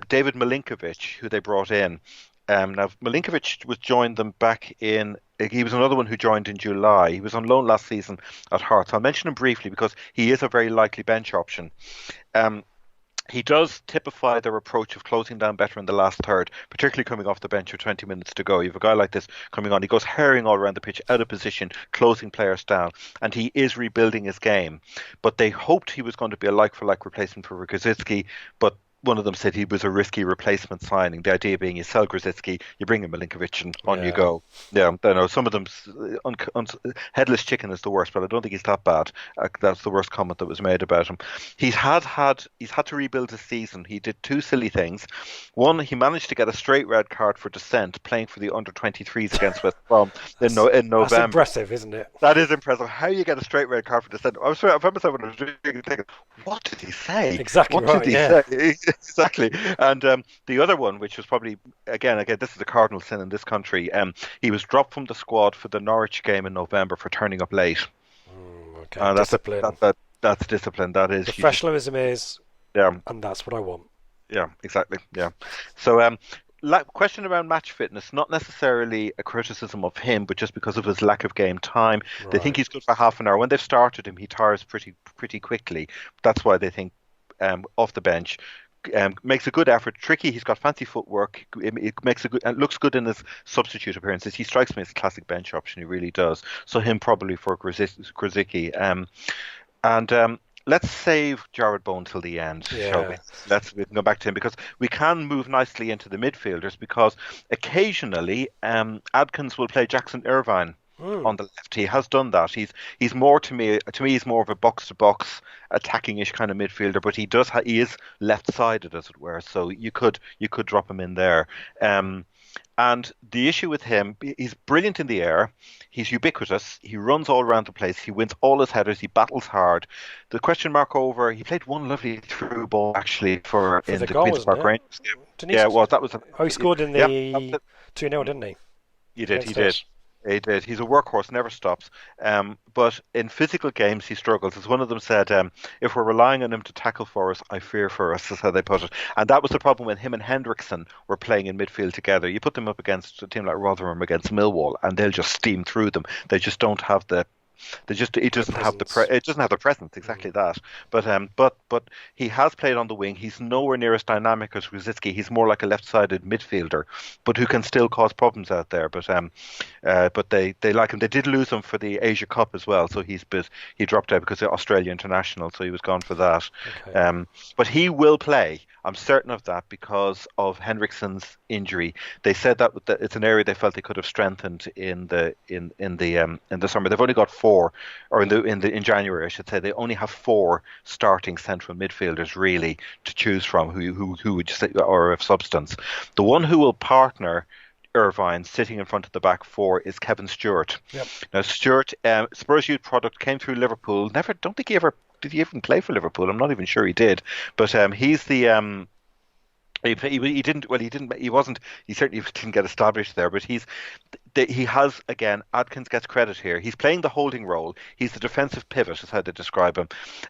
David Milinkovic, who they brought in. Now Milinkovic was joined them back in. He was another one who joined in July. He was on loan last season at Hearts. I'll mention him briefly because he is a very likely bench option. He does typify their approach of closing down better in the last third, particularly coming off the bench with 20 minutes to go. You have a guy like this coming on. He goes herring all around the pitch, out of position, closing players down, and he is rebuilding his game. But they hoped he was going to be a like-for-like replacement for Grzycki, but one of them said he was a risky replacement signing. The idea being you sell Grzycki, you bring in Milinkovic, and on you go. Yeah, I know some of them. Headless chicken is the worst, but I don't think he's that bad. That's the worst comment that was made about him. He's had to rebuild his season. He did 2 silly things. One, he managed to get a straight red card for dissent, playing for the under-23s against West Brom in November. That's impressive, isn't it? That is impressive. How you get a straight red card for dissent? I found myself when I was reading, thinking, what did he say? Exactly What right. did he Yeah. say? Exactly. And the other one, which was probably again, this is a cardinal sin in this country. He was dropped from the squad for the Norwich game in November for turning up late. Okay. Discipline. That's discipline. That is Professionalism is, yeah, and that's what I want. yeah, exactly, yeah. So question around match fitness, not necessarily a criticism of him, but just because of his lack of game time. They think he's good for half an hour. When they've started him, he tires pretty quickly. That's why they think off the bench. Makes a good effort. Tricky. He's got fancy footwork. It makes a good and looks good in his substitute appearances. He strikes me as a classic bench option. He really does. So him probably for Grzycki. Let's save Jared Bowen till the end, shall we? We can go back to him because we can move nicely into the midfielders because occasionally Adkins will play Jackson Irvine on the left. He has done that. He's more to me. He's more of a box to box attacking-ish kind of midfielder, but he is left-sided, as it were. So you could drop him in there. And the issue with him, he's brilliant in the air. He's ubiquitous. He runs all around the place. He wins all his headers. He battles hard. The question mark over, he played one lovely through ball actually for For in the the goal, Queen's wasn't Park it? Rangers. Didn't Yeah, it he? was. That was. Oh, he scored in Yeah, that the was 2-0, it. didn't he? He did. He Against did. us. He did. He's a workhorse, never stops. But in physical games, he struggles. As one of them said, if we're relying on him to tackle for us, I fear for us, is how they put it. And that was the problem when him and Hendrickson were playing in midfield together. You put them up against a team like Rotherham against Millwall, and they'll just steam through them. They just don't have the it The doesn't have presence. it doesn't have the presence, exactly that. But he has played on the wing. He's nowhere near as dynamic as Rosicki. He's more like a left-sided midfielder, but who can still cause problems out there. But they like him. They did lose him for the Asia Cup as well, so he dropped out because of Australia International, so he was gone for that. Okay. But he will play. I'm certain of that because of Henriksen's injury. They said that it's an area they felt they could have strengthened in the summer. They've only got four, or in January, I should say. They only have four starting central midfielders really to choose from who would just or of substance. The one who will partner Irvine sitting in front of the back four is Kevin Stewart. Yep. Now Stewart, Spurs youth product, came through Liverpool. Never, don't think he ever did. He even play for Liverpool? I'm not even sure he did. But he's the he didn't. Well, he didn't. He wasn't. He certainly didn't get established there. But he has again. Adkins gets credit here. He's playing the holding role. He's the defensive pivot, is how they describe him.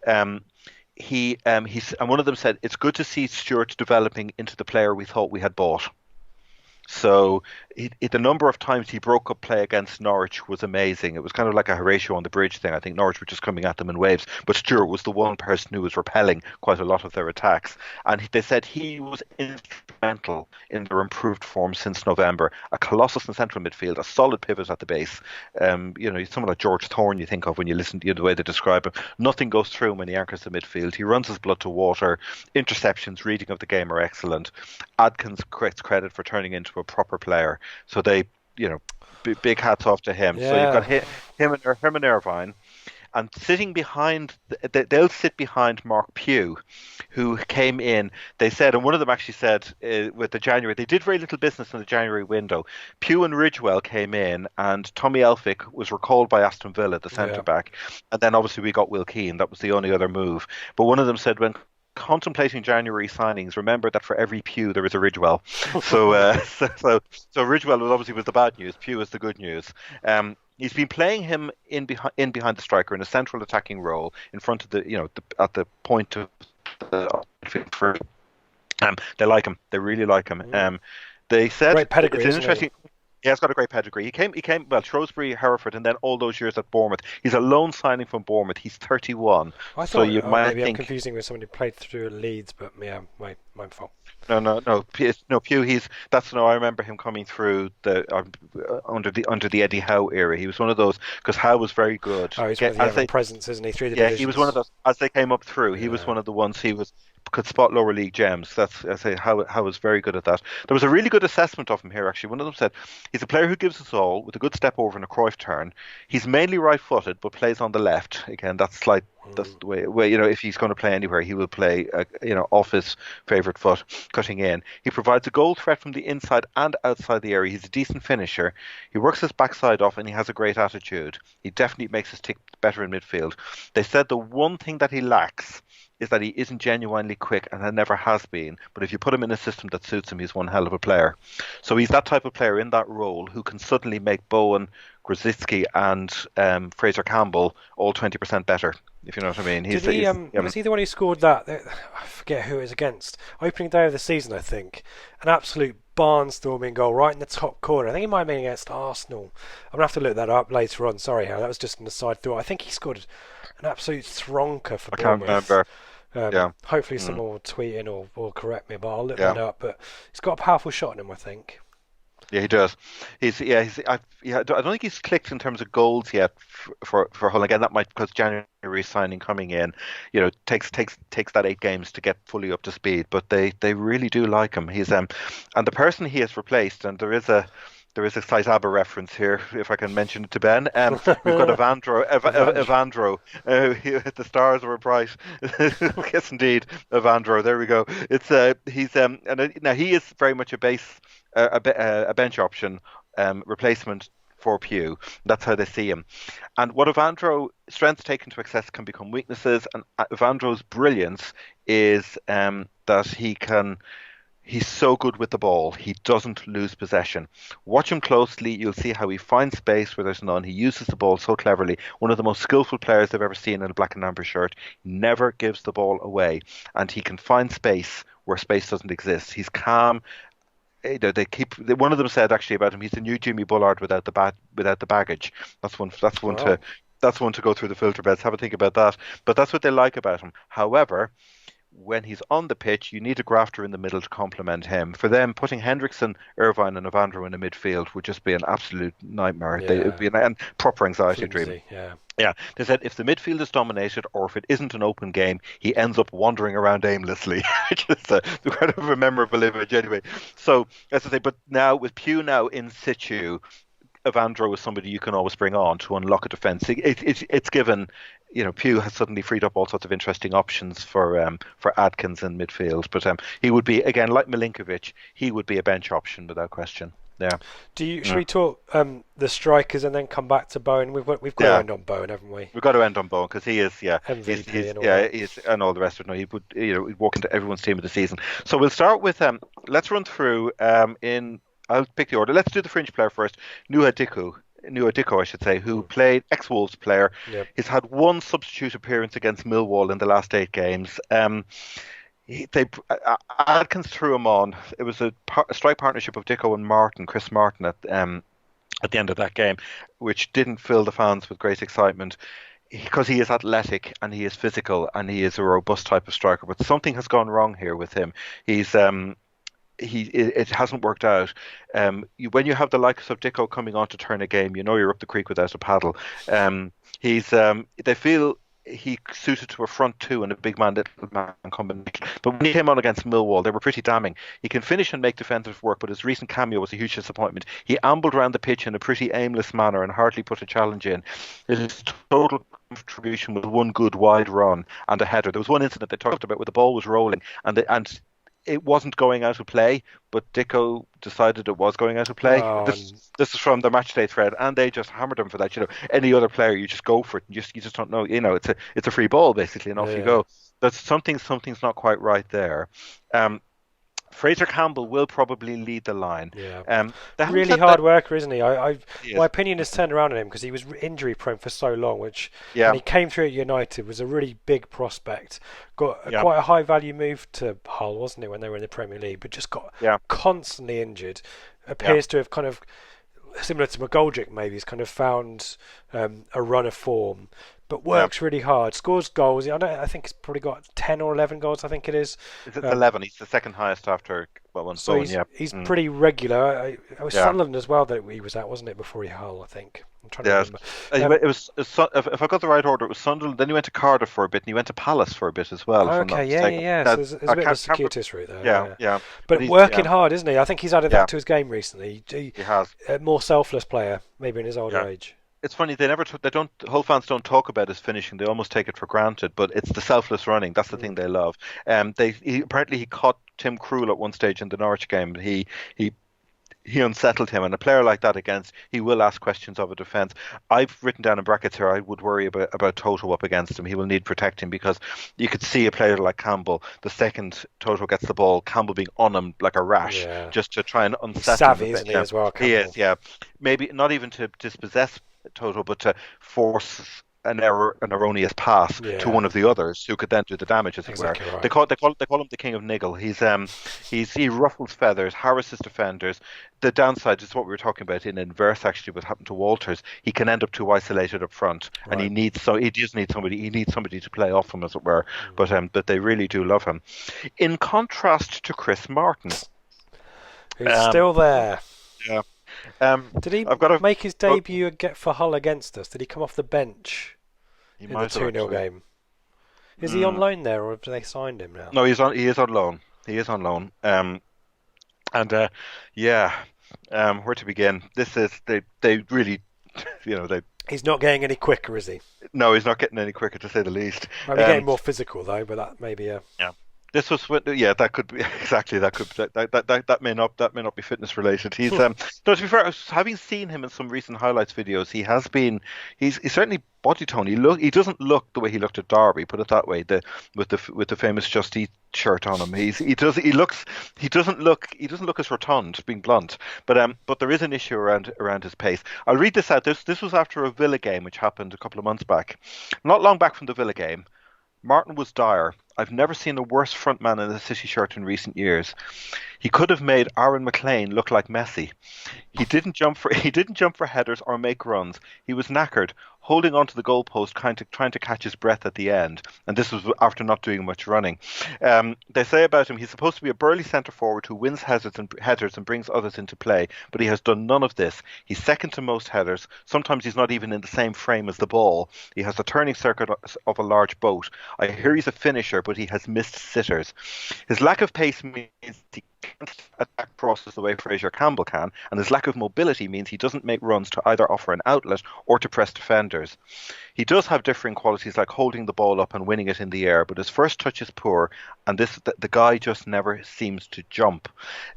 And one of them said it's good to see Stewart developing into the player we thought we had bought. So the number of times he broke up play against Norwich was amazing. It was kind of like a Horatio on the bridge thing. I think Norwich were just coming at them in waves, but Stewart was the one person who was repelling quite a lot of their attacks. And they said he was instrumental in their improved form since November. A colossus in central midfield, a solid pivot at the base. Someone like George Thorne you think of when you listen to the way they describe him. Nothing goes through him when he anchors the midfield. He runs his blood to water. Interceptions, reading of the game are excellent. Adkins gets credit for turning into a proper player. So they, big hats off to him. So you've got him and Irvine, and sitting behind, they'll sit behind Mark Pugh, who came in. They said, and one of them actually said with the January, they did very little business in the January window. Pugh and Ridgewell came in, and Tommy Elphick was recalled by Aston Villa, the centre back, and then obviously we got Will Keane. That was the only other move. But one of them said when contemplating January signings, remember that for every Pugh there is a Ridgewell. So Ridgewell was the bad news. Pugh is the good news. He's been playing him in behind the striker in a central attacking role in front of at the point of the. They like him. They really like him. They said great pedigree, it's an interesting. Yeah, he's got a great pedigree. He came Shrewsbury, Hereford, and then all those years at Bournemouth. He's a loan signing from Bournemouth. He's 31. I so thought you might maybe think I'm confusing with somebody who played through Leeds, but yeah, my fault. No. Pugh. I remember him coming through under the Eddie Howe era. He was one of those because Howe was very good. Oh, he's one of the ever presence, isn't he? Through the divisions. He was one of those as they came up through. He was one of the ones could spot lower league gems. Howe was very good at that. There was a really good assessment of him here. Actually, one of them said he's a player who gives us all with a good step over and a Cruyff turn. He's mainly right-footed, but plays on the left. Again, that's the way if he's going to play anywhere, he will play off his favourite foot, cutting in. He provides a goal threat from the inside and outside the area. He's a decent finisher. He works his backside off, and he has a great attitude. He definitely makes us tick better in midfield. They said the one thing that he lacks is that he isn't genuinely quick and never has been. But if you put him in a system that suits him, he's one hell of a player. So he's that type of player in that role who can suddenly make Bowen, Grosicki and Fraser Campbell all 20% better, if you know what I mean. Was he the one who scored that? I forget who it was against. Opening day of the season, I think. An absolute barnstorming goal right in the top corner. I think he might have been against Arsenal. I'm going to have to look that up later on. Sorry, Harry. That was just an aside thought. I think he scored an absolute thronker for Bournemouth. I can't remember. Hopefully someone will tweet in or correct me, but I'll look that up. But he's got a powerful shot in him, I think. Yeah, he does. I don't think he's clicked in terms of goals yet for Hull. Again, that might because January signing coming in, takes that 8 games to get fully up to speed. But they really do like him. He's and the person he has replaced, and there is a Site ABBA reference here, if I can mention it to Ben. We've got Evandro. The stars were bright. Yes, indeed, Evandro. There we go. It's now he is very much a base a bench option, replacement for Pew. That's how they see him. And what Evandro strengths taken to excess can become weaknesses, and Evandro's brilliance is that he's so good with the ball. He doesn't lose possession. Watch him closely. You'll see how he finds space where there's none. He uses the ball so cleverly. One of the most skillful players I've ever seen in a black and amber shirt. He never gives the ball away, and he can find space where space doesn't exist. He's calm. One of them said actually about him, he's the new Jimmy Bullard without the baggage. That's one. Wow. That's one to go through the filter beds. Have a think about that. But that's what they like about him. However, when he's on the pitch, you need a grafter in the middle to complement him. For them, putting Hendrickson, Irvine, and Evandro in the midfield would just be an absolute nightmare. It would be and proper anxiety dream. Yeah. Yeah, they said if the midfield is dominated or if it isn't an open game, he ends up wandering around aimlessly, which is kind of a memorable image anyway. So, as I say, but now with Pew now in situ, Evandro is somebody you can always bring on to unlock a defence. It's given, Pew has suddenly freed up all sorts of interesting options for Adkins in midfield. But he would be, again, like Milinkovic, he would be a bench option without question. Yeah. Should we talk the strikers and then come back to Bowen? We've got to end on Bowen, haven't we? We've got to end on Bowen because he is, MVP and all that. he's and all the rest of it. No, he would, he'd walk into everyone's team of the season. So we'll start with let's run through I'll pick the order. Let's do the fringe player first. Nuha Dicko, I should say, who played ex-Wolves player. Yep. He's had one substitute appearance against Millwall in the last 8 games. Adkins threw him on. It was a strike partnership of Dicko and Chris Martin at the end of that game, which didn't fill the fans with great excitement because he is athletic and he is physical and he is a robust type of striker. But something has gone wrong here with him. It hasn't worked out. When you have the likes of Dicko coming on to turn a game, you're up the creek without a paddle. They feel he suited to a front two and a big man, little man combination. But when he came on against Millwall, they were pretty damning. He can finish and make defensive work, but his recent cameo was a huge disappointment. He ambled around the pitch in a pretty aimless manner and hardly put a challenge in. His total contribution was one good wide run and a header. There was one incident they talked about where the ball was rolling and it wasn't going out of play, but Dicko decided it was going out of play. Oh, this is from the matchday thread, and they just hammered him for that. Any other player, you just go for it, and you just don't know. It's a free ball basically, and off you go. That's something's not quite right there. Fraser Campbell will probably lead the line. Yeah. Really hard worker, isn't he? My opinion has turned around on him because he was injury prone for so long, when he came through at United was a really big prospect. Got quite a high value move to Hull, wasn't it, when they were in the Premier League, but just got constantly injured. Appears to have kind of, similar to McGoldrick maybe, he's kind of found a run of form. But works really hard, scores goals. I think he's probably got 10 or 11 goals, I think it is. It's 11. He's the second highest after Bowen. So he's pretty regular. It was Sunderland as well that he was at, wasn't it, before he Hull, I think. I'm trying to remember. It was, if I got the right order, it was Sunderland, then he went to Cardiff for a bit, and he went to Palace for a bit as well. Okay, yeah. So there's a bit of a circuitous route there. Yeah. But working hard, isn't he? I think he's added that to his game recently. He has. A more selfless player, maybe in his older age. It's funny, Hull fans don't talk about his finishing. They almost take it for granted, but it's the selfless running. That's the thing they love. Apparently he caught Tim Krul at one stage in the Norwich game. He unsettled him, and a player like that he will ask questions of a defence. I've written down in brackets here, I would worry about Toto up against him. He will need protecting because you could see a player like Campbell, the second Toto gets the ball, Campbell being on him like a rash, just to try and unsettle him. Savvy, isn't he, as well, Campbell? He is, yeah. Maybe not even to dispossess Toto, but to force an erroneous pass to one of the others who could then do the damage, as it were. Right. They call him the king of niggle. He ruffles feathers, harasses defenders. The downside is what we were talking about in inverse, actually, what happened to Walters. He can end up too isolated up front, and he does need somebody. He needs somebody to play off him, as it were. But they really do love him. In contrast to Chris Martin, who's still there. Yeah. Did he make his debut for Hull against us? Did he come off the bench in the 2-0 game? Is he on loan there, or have they signed him now? No, he is on loan. Where to begin? This is they really, He's not getting any quicker, is he? No, he's not getting any quicker, to say the least. Maybe getting more physical though, but that may be a. Yeah. This was yeah, that could be exactly that could that may not be fitness related. He's no, to be fair, having seen him in some recent highlights videos, he has been he's certainly body tone. He doesn't look the way he looked at Derby, put it that way. With the famous Just Eat shirt on him, he doesn't look as rotund, being blunt. But there is an issue around his pace. I'll read this out. This was after a Villa game which happened a couple of months back, not long back from the Villa game. Martin was dire. I've never seen a worse frontman in a City shirt in recent years. He could have made Aaron McLean look like Messi. He didn't jump for headers or make runs. He was knackered, holding onto the goalpost, trying to catch his breath at the end. And this was after not doing much running. They say about him, he's supposed to be a burly centre forward who wins headers and brings others into play, but he has done none of this. He's second to most headers. Sometimes he's not even in the same frame as the ball. He has the turning circuit of a large boat. I hear he's a finisher, but he has missed sitters. His lack of pace means he can't attack crosses the way Fraser Campbell can, and his lack of mobility means he doesn't make runs to either offer an outlet or to press defenders. He does have differing qualities like holding the ball up and winning it in the air, but his first touch is poor, and the guy just never seems to jump.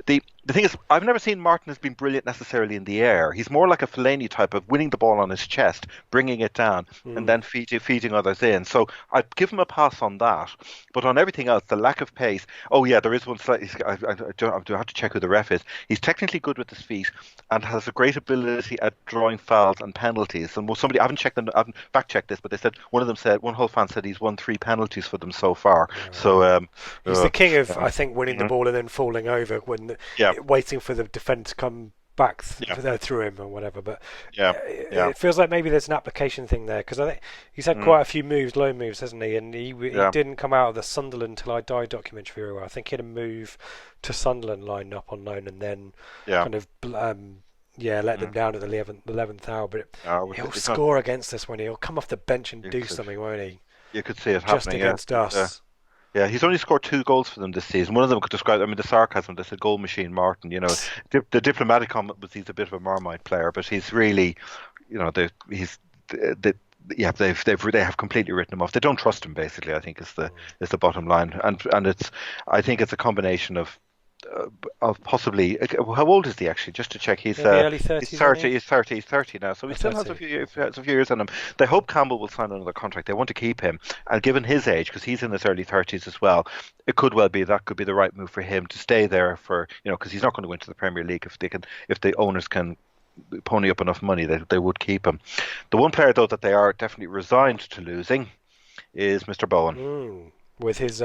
The thing is, I've never seen Martin as being brilliant necessarily in the air. He's more like a Fellaini type of winning the ball on his chest, bringing it down, and then feeding others in. So I'd give him a pass on that. But on everything else, the lack of pace. Oh yeah, there is one slightly. I do have to check who the ref is. He's technically good with his feet and has a great ability at drawing fouls and penalties. And somebody, I haven't fact checked this, but they said one Hull fan said he's won 3 penalties for them so far. Yeah, right. So he's the king of, I think, winning the ball and then falling over when waiting for the defender to come back through him or whatever. But it feels like maybe there's an application thing there, because I think he's had quite a few low moves, hasn't he? And he didn't come out of the Sunderland Till I Die documentary very well. I think he had a move to Sunderland lined up on loan and then kind of let them down at the 11th hour. But he'll score against us when he'll come off the bench and do something, won't he? You could see it just happening against us. Yeah, he's only scored 2 goals for them this season. One of them could describe, I mean, the sarcasm, they said goal machine Martin, the diplomatic comment was he's a bit of a Marmite player, but he's really, they have completely written him off. They don't trust him, basically, I think is the bottom line. And I think it's a combination of possibly, how old is he actually? Just to check, he's early 30s. He's 30 now, so he still has a few years on him. They hope Campbell will sign another contract. They want to keep him, and given his age, because he's in his early 30s as well, it could well be that could be the right move for him to stay there for, because he's not going to go into the Premier League if the owners can pony up enough money. They would keep him. The one player though that they are definitely resigned to losing is Mr. Bowen. With his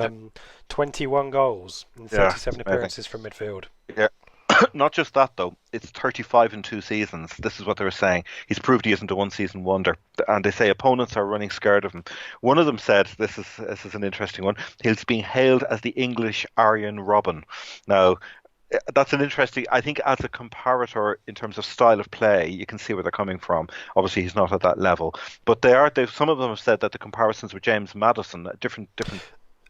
21 goals and 37 appearances from midfield. Yeah. Not just that, though. It's 35 in 2 seasons. This is what they were saying. He's proved he isn't a one-season wonder. And they say opponents are running scared of him. One of them said, this is an interesting one, he's being hailed as the English Arjen Robben. Now, that's an interesting, I think as a comparator in terms of style of play, you can see where they're coming from. Obviously, he's not at that level. But some of them have said that the comparisons with James Maddison, different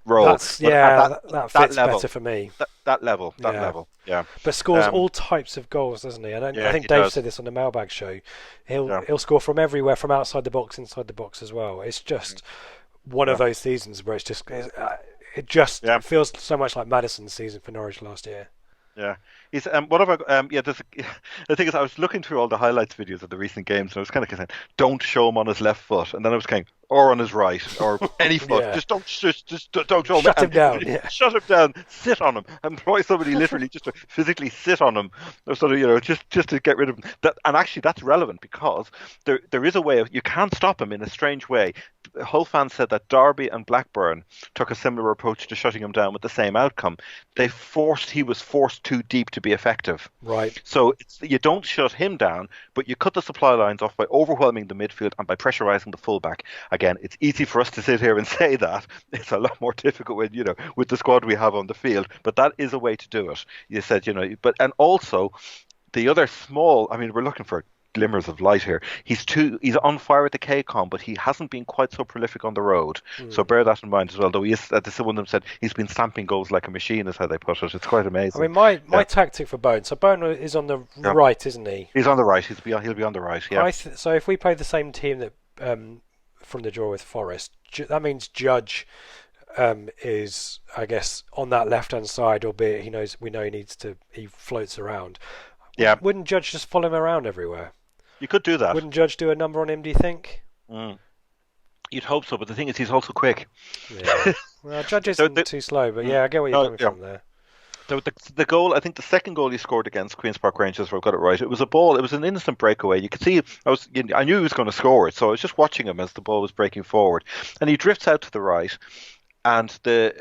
role. That fits better for me. That level. But scores all types of goals, doesn't he? And I think Dave said this on the Mailbag show. He'll score from everywhere, from outside the box, inside the box as well. It's just one of those seasons where it feels so much like Maddison's season for Norwich last year. Yeah, he's what about the thing is, I was looking through all the highlights videos of the recent games, and I was kind of saying, don't show him on his left foot, and then I was saying, or on his right, or any foot, just don't show him. Shut him down. Shut him down. Sit on him. Employ somebody literally just to physically sit on him, or sort of just to get rid of him. And actually, that's relevant because there is a way you can't stop him in a strange way. Hull fans said that Derby and Blackburn took a similar approach to shutting him down with the same outcome. He was forced too deep to be effective. Right. So you don't shut him down, but you cut the supply lines off by overwhelming the midfield and by pressurising the fullback. Again, it's easy for us to sit here and say that. It's a lot more difficult with the squad we have on the field. But that is a way to do it. You said, and also the other small. I mean, we're looking for glimmers of light here. He's on fire at the KCOM, but he hasn't been quite so prolific on the road. So bear that in mind as well. Though he is, one of them said he's been stamping goals like a machine, is how they put it. It's quite amazing. I mean, my tactic for Bowen. So Bowen is on the right, isn't he? He's on the right. He'll be on the right. Yeah. So if we play the same team that from the draw with Forest, that means Judge is, I guess, on that left-hand side, albeit we know he floats around. Yeah, Wouldn't Judge just follow him around everywhere? you could do that. Wouldn't Judge do a number on him, do you think? Mm. You'd hope so, but the thing is, he's also quick. Yeah. Well, Judge The- isn't the- too slow, but yeah, I get where you're no, coming yeah. from there. The goal, I think the second goal he scored against Queen's Park Rangers, if I've got it right, it was a ball. It was an innocent breakaway. You could see I knew he was going to score it, so I was just watching him as the ball was breaking forward, and he drifts out to the right. And there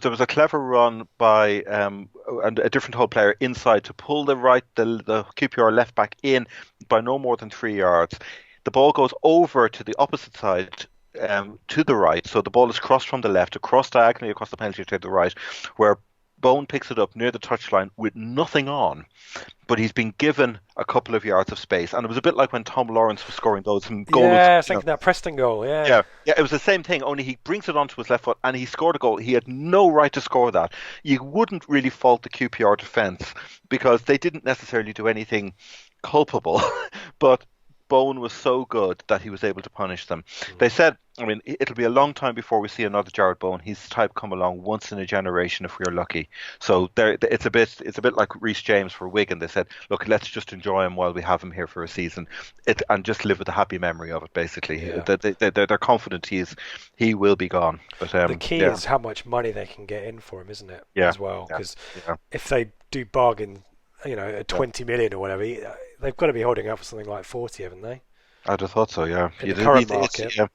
was a clever run by and a different Hull player inside to pull the QPR left back in by no more than 3 yards. The ball goes over to the opposite side. To the right, so the ball is crossed from the left across diagonally across the penalty to the right, where Bone picks it up near the touchline with nothing on, but he's been given a couple of yards of space, and it was a bit like when Tom Lawrence was scoring those goals. Yeah, I was thinking that Preston goal. Yeah, it was the same thing. Only he brings it onto his left foot, and he scored a goal. He had no right to score that. You wouldn't really fault the QPR defence because they didn't necessarily do anything culpable, but Bone was so good that he was able to punish them. They said, I mean, it'll be a long time before we see another Jared Bowen. His type come along once in a generation if we're lucky. So it's a bit like Reece James for Wigan. They said, look, let's just enjoy him while we have him here for a season, and just live with the happy memory of it. Basically, Yeah. they're confident he will be gone. But the key is how much money they can get in for him, isn't it? Yeah. As well, because Yeah. if they do bargain, at 20 million or whatever, they've got to be holding out for something like 40, haven't they? I'd have thought so. Yeah. In the current market. Yeah.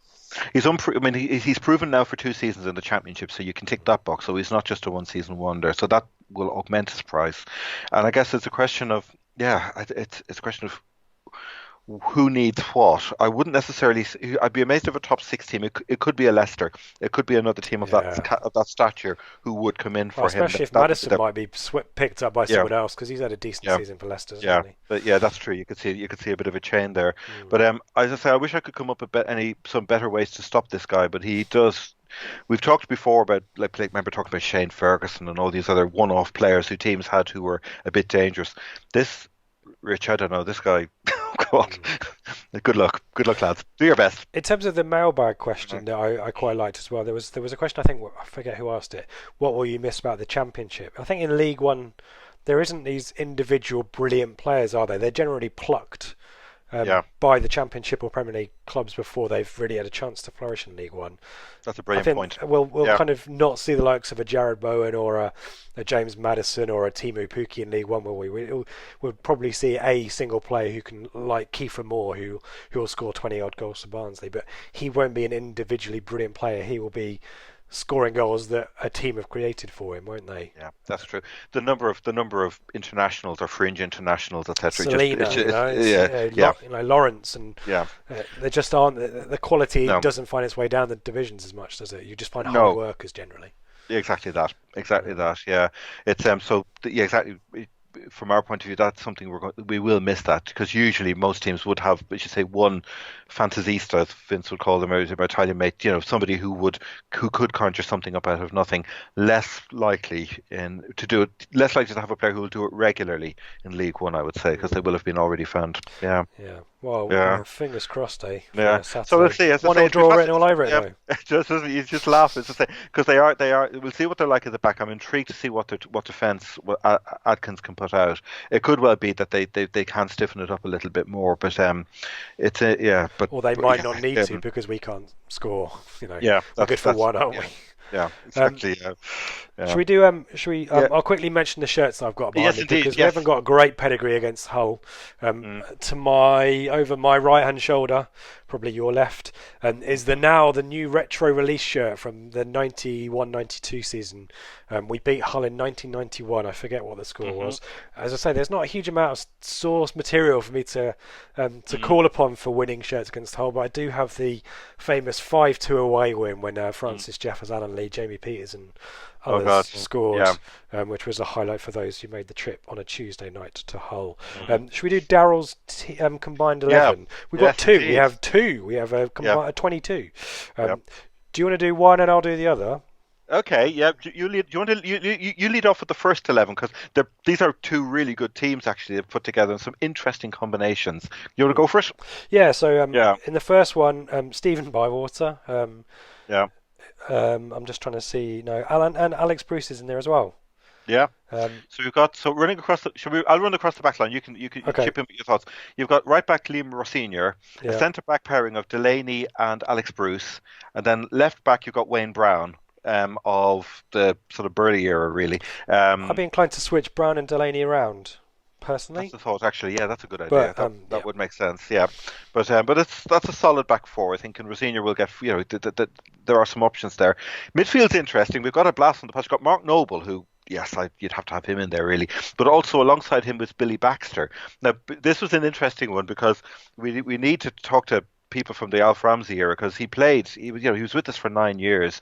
He's proven now for 2 seasons in the Championship, so you can tick that box. So he's not just a one-season wonder. So that will augment his price. And I guess it's a question of it's a question of who needs what. I wouldn't necessarily. I'd be amazed if a top 6 team. It could be a Leicester. It could be another team of that stature who would come in for him. Especially if Maddison might be picked up by someone else, because he's had a decent season for Leicester, hasn't he? But that's true. You could see a bit of a chain there. But as I say, I wish I could come up with some better ways to stop this guy. But he does. We've talked before about, remember talking about Shane Ferguson and all these other one-off players who teams had who were a bit dangerous. Rich, I don't know, this guy. God, good luck, lads. Do your best. In terms of the mailbag question that I quite liked as well, there was a question, I think, I forget who asked it. What will you miss about the Championship? I think in League One, there isn't these individual brilliant players, are they? They're generally plucked by the Championship or Premier League clubs before they've really had a chance to flourish in League One. That's a brilliant point. We'll kind of not see the likes of a Jared Bowen or a James Maddison or a Timu Pukki in League One, will we? We'll probably see a single player who can, like Kiefer Moore, who will score 20-odd goals for Barnsley, but he won't be an individually brilliant player. He will be scoring goals that a team have created for him, won't they? Yeah, that's true. The number of internationals or fringe internationals, etc. Lawrence, and they just aren't. The quality doesn't find its way down the divisions as much, does it? You just find hard workers generally. Exactly that. Yeah, it's exactly. From our point of view, that's something we will miss that, because usually most teams would have, we should say, one fantasista, as Vince would call them, or Italian mate, somebody who could conjure something up out of nothing. Less likely to have a player who will do it regularly in League One, I would say, because they will have been already found. Yeah. Yeah. Well, fingers crossed, Yeah. Saturday. So we'll see. One all draw written all over it, though. You just laugh. It's to say, because they are. We'll see what they're like at the back. I'm intrigued to see what defence Adkins can put out. It could well be that they can stiffen it up a little bit more, but Or they might not need to, because we can't score. Yeah, we're good for one, aren't we? Yeah, exactly. Should we do? I'll quickly mention the shirts that I've got behind me, because we haven't got a great pedigree against Hull. To over my right hand shoulder, probably your left, is the new retro release shirt from the 91-92 season. We beat Hull in 1991. I forget what the score was. As I say, there's not a huge amount of source material for me to call upon for winning shirts against Hull, but I do have the famous 5-2 away win when Francis Jeffers, Alan Lee, Jamie Peters and others scored, which was a highlight for those who made the trip on a Tuesday night to Hull. Should we do Daryl's combined 11? We've got two. Indeed. We have two. We have a 22. Do you want to do one and I'll do the other? Okay, yeah. You lead off with the first 11, because these are two really good teams actually. They've put together some interesting combinations. You want to go for it? Yeah. So in the first one, Stephen Bywater. I'm just trying to see. No, Alan and Alex Bruce is in there as well. Yeah. Um, So you've got running across the. Shall we? I'll run across the back line. You okay, chip in with your thoughts. You've got right back Liam Rossinier, a yeah. centre back pairing of Delaney and Alex Bruce, and then left back you've got Wayne Brown, of the sort of Burley era, really. I'd be inclined to switch Brown and Delaney around, That's personally. the thought, actually. Yeah, that's a good idea. But That yeah, would make sense. Yeah, but that's a solid back four, I think. And Rosenior will get, there are some options there. Midfield's interesting. We've got a blast on the patch. We've got Mark Noble, who, yes, you'd have to have him in there really. But also alongside him was Billy Baxter. Now, this was an interesting one because we need to talk to people from the Alf Ramsey era because he was with us for 9 years.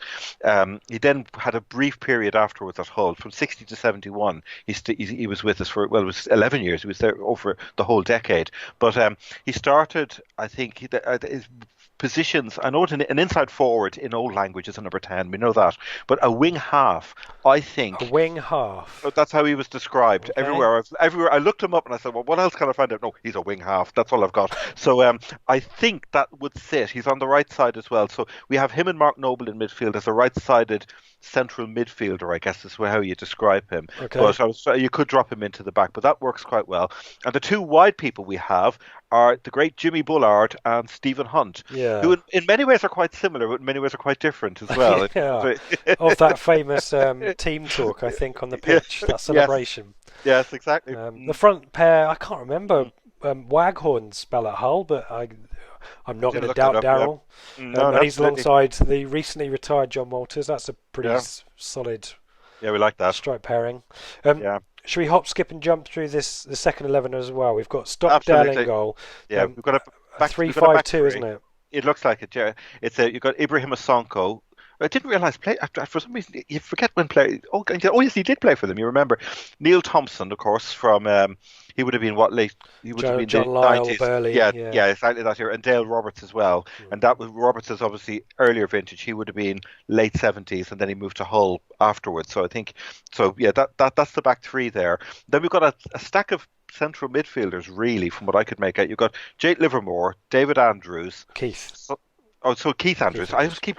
He then had a brief period afterwards at Hull from 60 to 71. He was with us for, well, it was 11 years. He was there over the whole decade. But he started, I think, his positions. I know it, an inside forward in old language is a number 10. We know that. But a wing half, I a think. wing half. That's how he was described Okay. everywhere. Everywhere I looked him up and I said, "Well, what else can I find out?" No, he's a wing half. That's all I've got. So I think that would sit. He's on the right side as well. So we have him and Mark Noble in midfield as a right-sided central midfielder. I guess is how you describe him. Okay. But you could drop him into the back, but that works quite well. And the two wide people we have are the great Jimmy Bullard and Stephen Hunt, who Yeah. in many ways are quite similar, but in many ways are quite different as well. Yeah. Of that famous team talk, I think, on the Yes, pitch, that yes, celebration. yes, exactly. The front pair, I can't remember Waghorn's spell at Hull, but I'm not going Didn't to look that doubt up. Yeah. Daryl. No, no, And he's absolutely. alongside the recently retired John Walters. That's a pretty Yeah, solid yeah, we like that. strike pairing. Um, Yeah, should we hop, skip, and jump through the second 11 as well? We've got Stockdale in absolutely. goal. Yeah, Um, we've got a back 3-5-2, isn't three. it? It looks like it. Yeah, you've got Ibrahim Sonko. I didn't realize for some reason you forget when play. Oh yes, he did play for them. You remember Neil Thompson, of course, from he would have been what late he would have been John the Lyle, 90s. Burley, Yeah, yeah. yeah, exactly that year. And Dale Roberts as well. And that was Roberts is obviously earlier vintage. He would have been late 70s, and then he moved to Hull afterwards. So I think so. Yeah, that's the back three there. Then we've got a stack of central midfielders, really, from what I could make out. You've got Jake Livermore, David Andrews. Keith. Oh, so Keith Keith Andrews. I Andrews. just keep.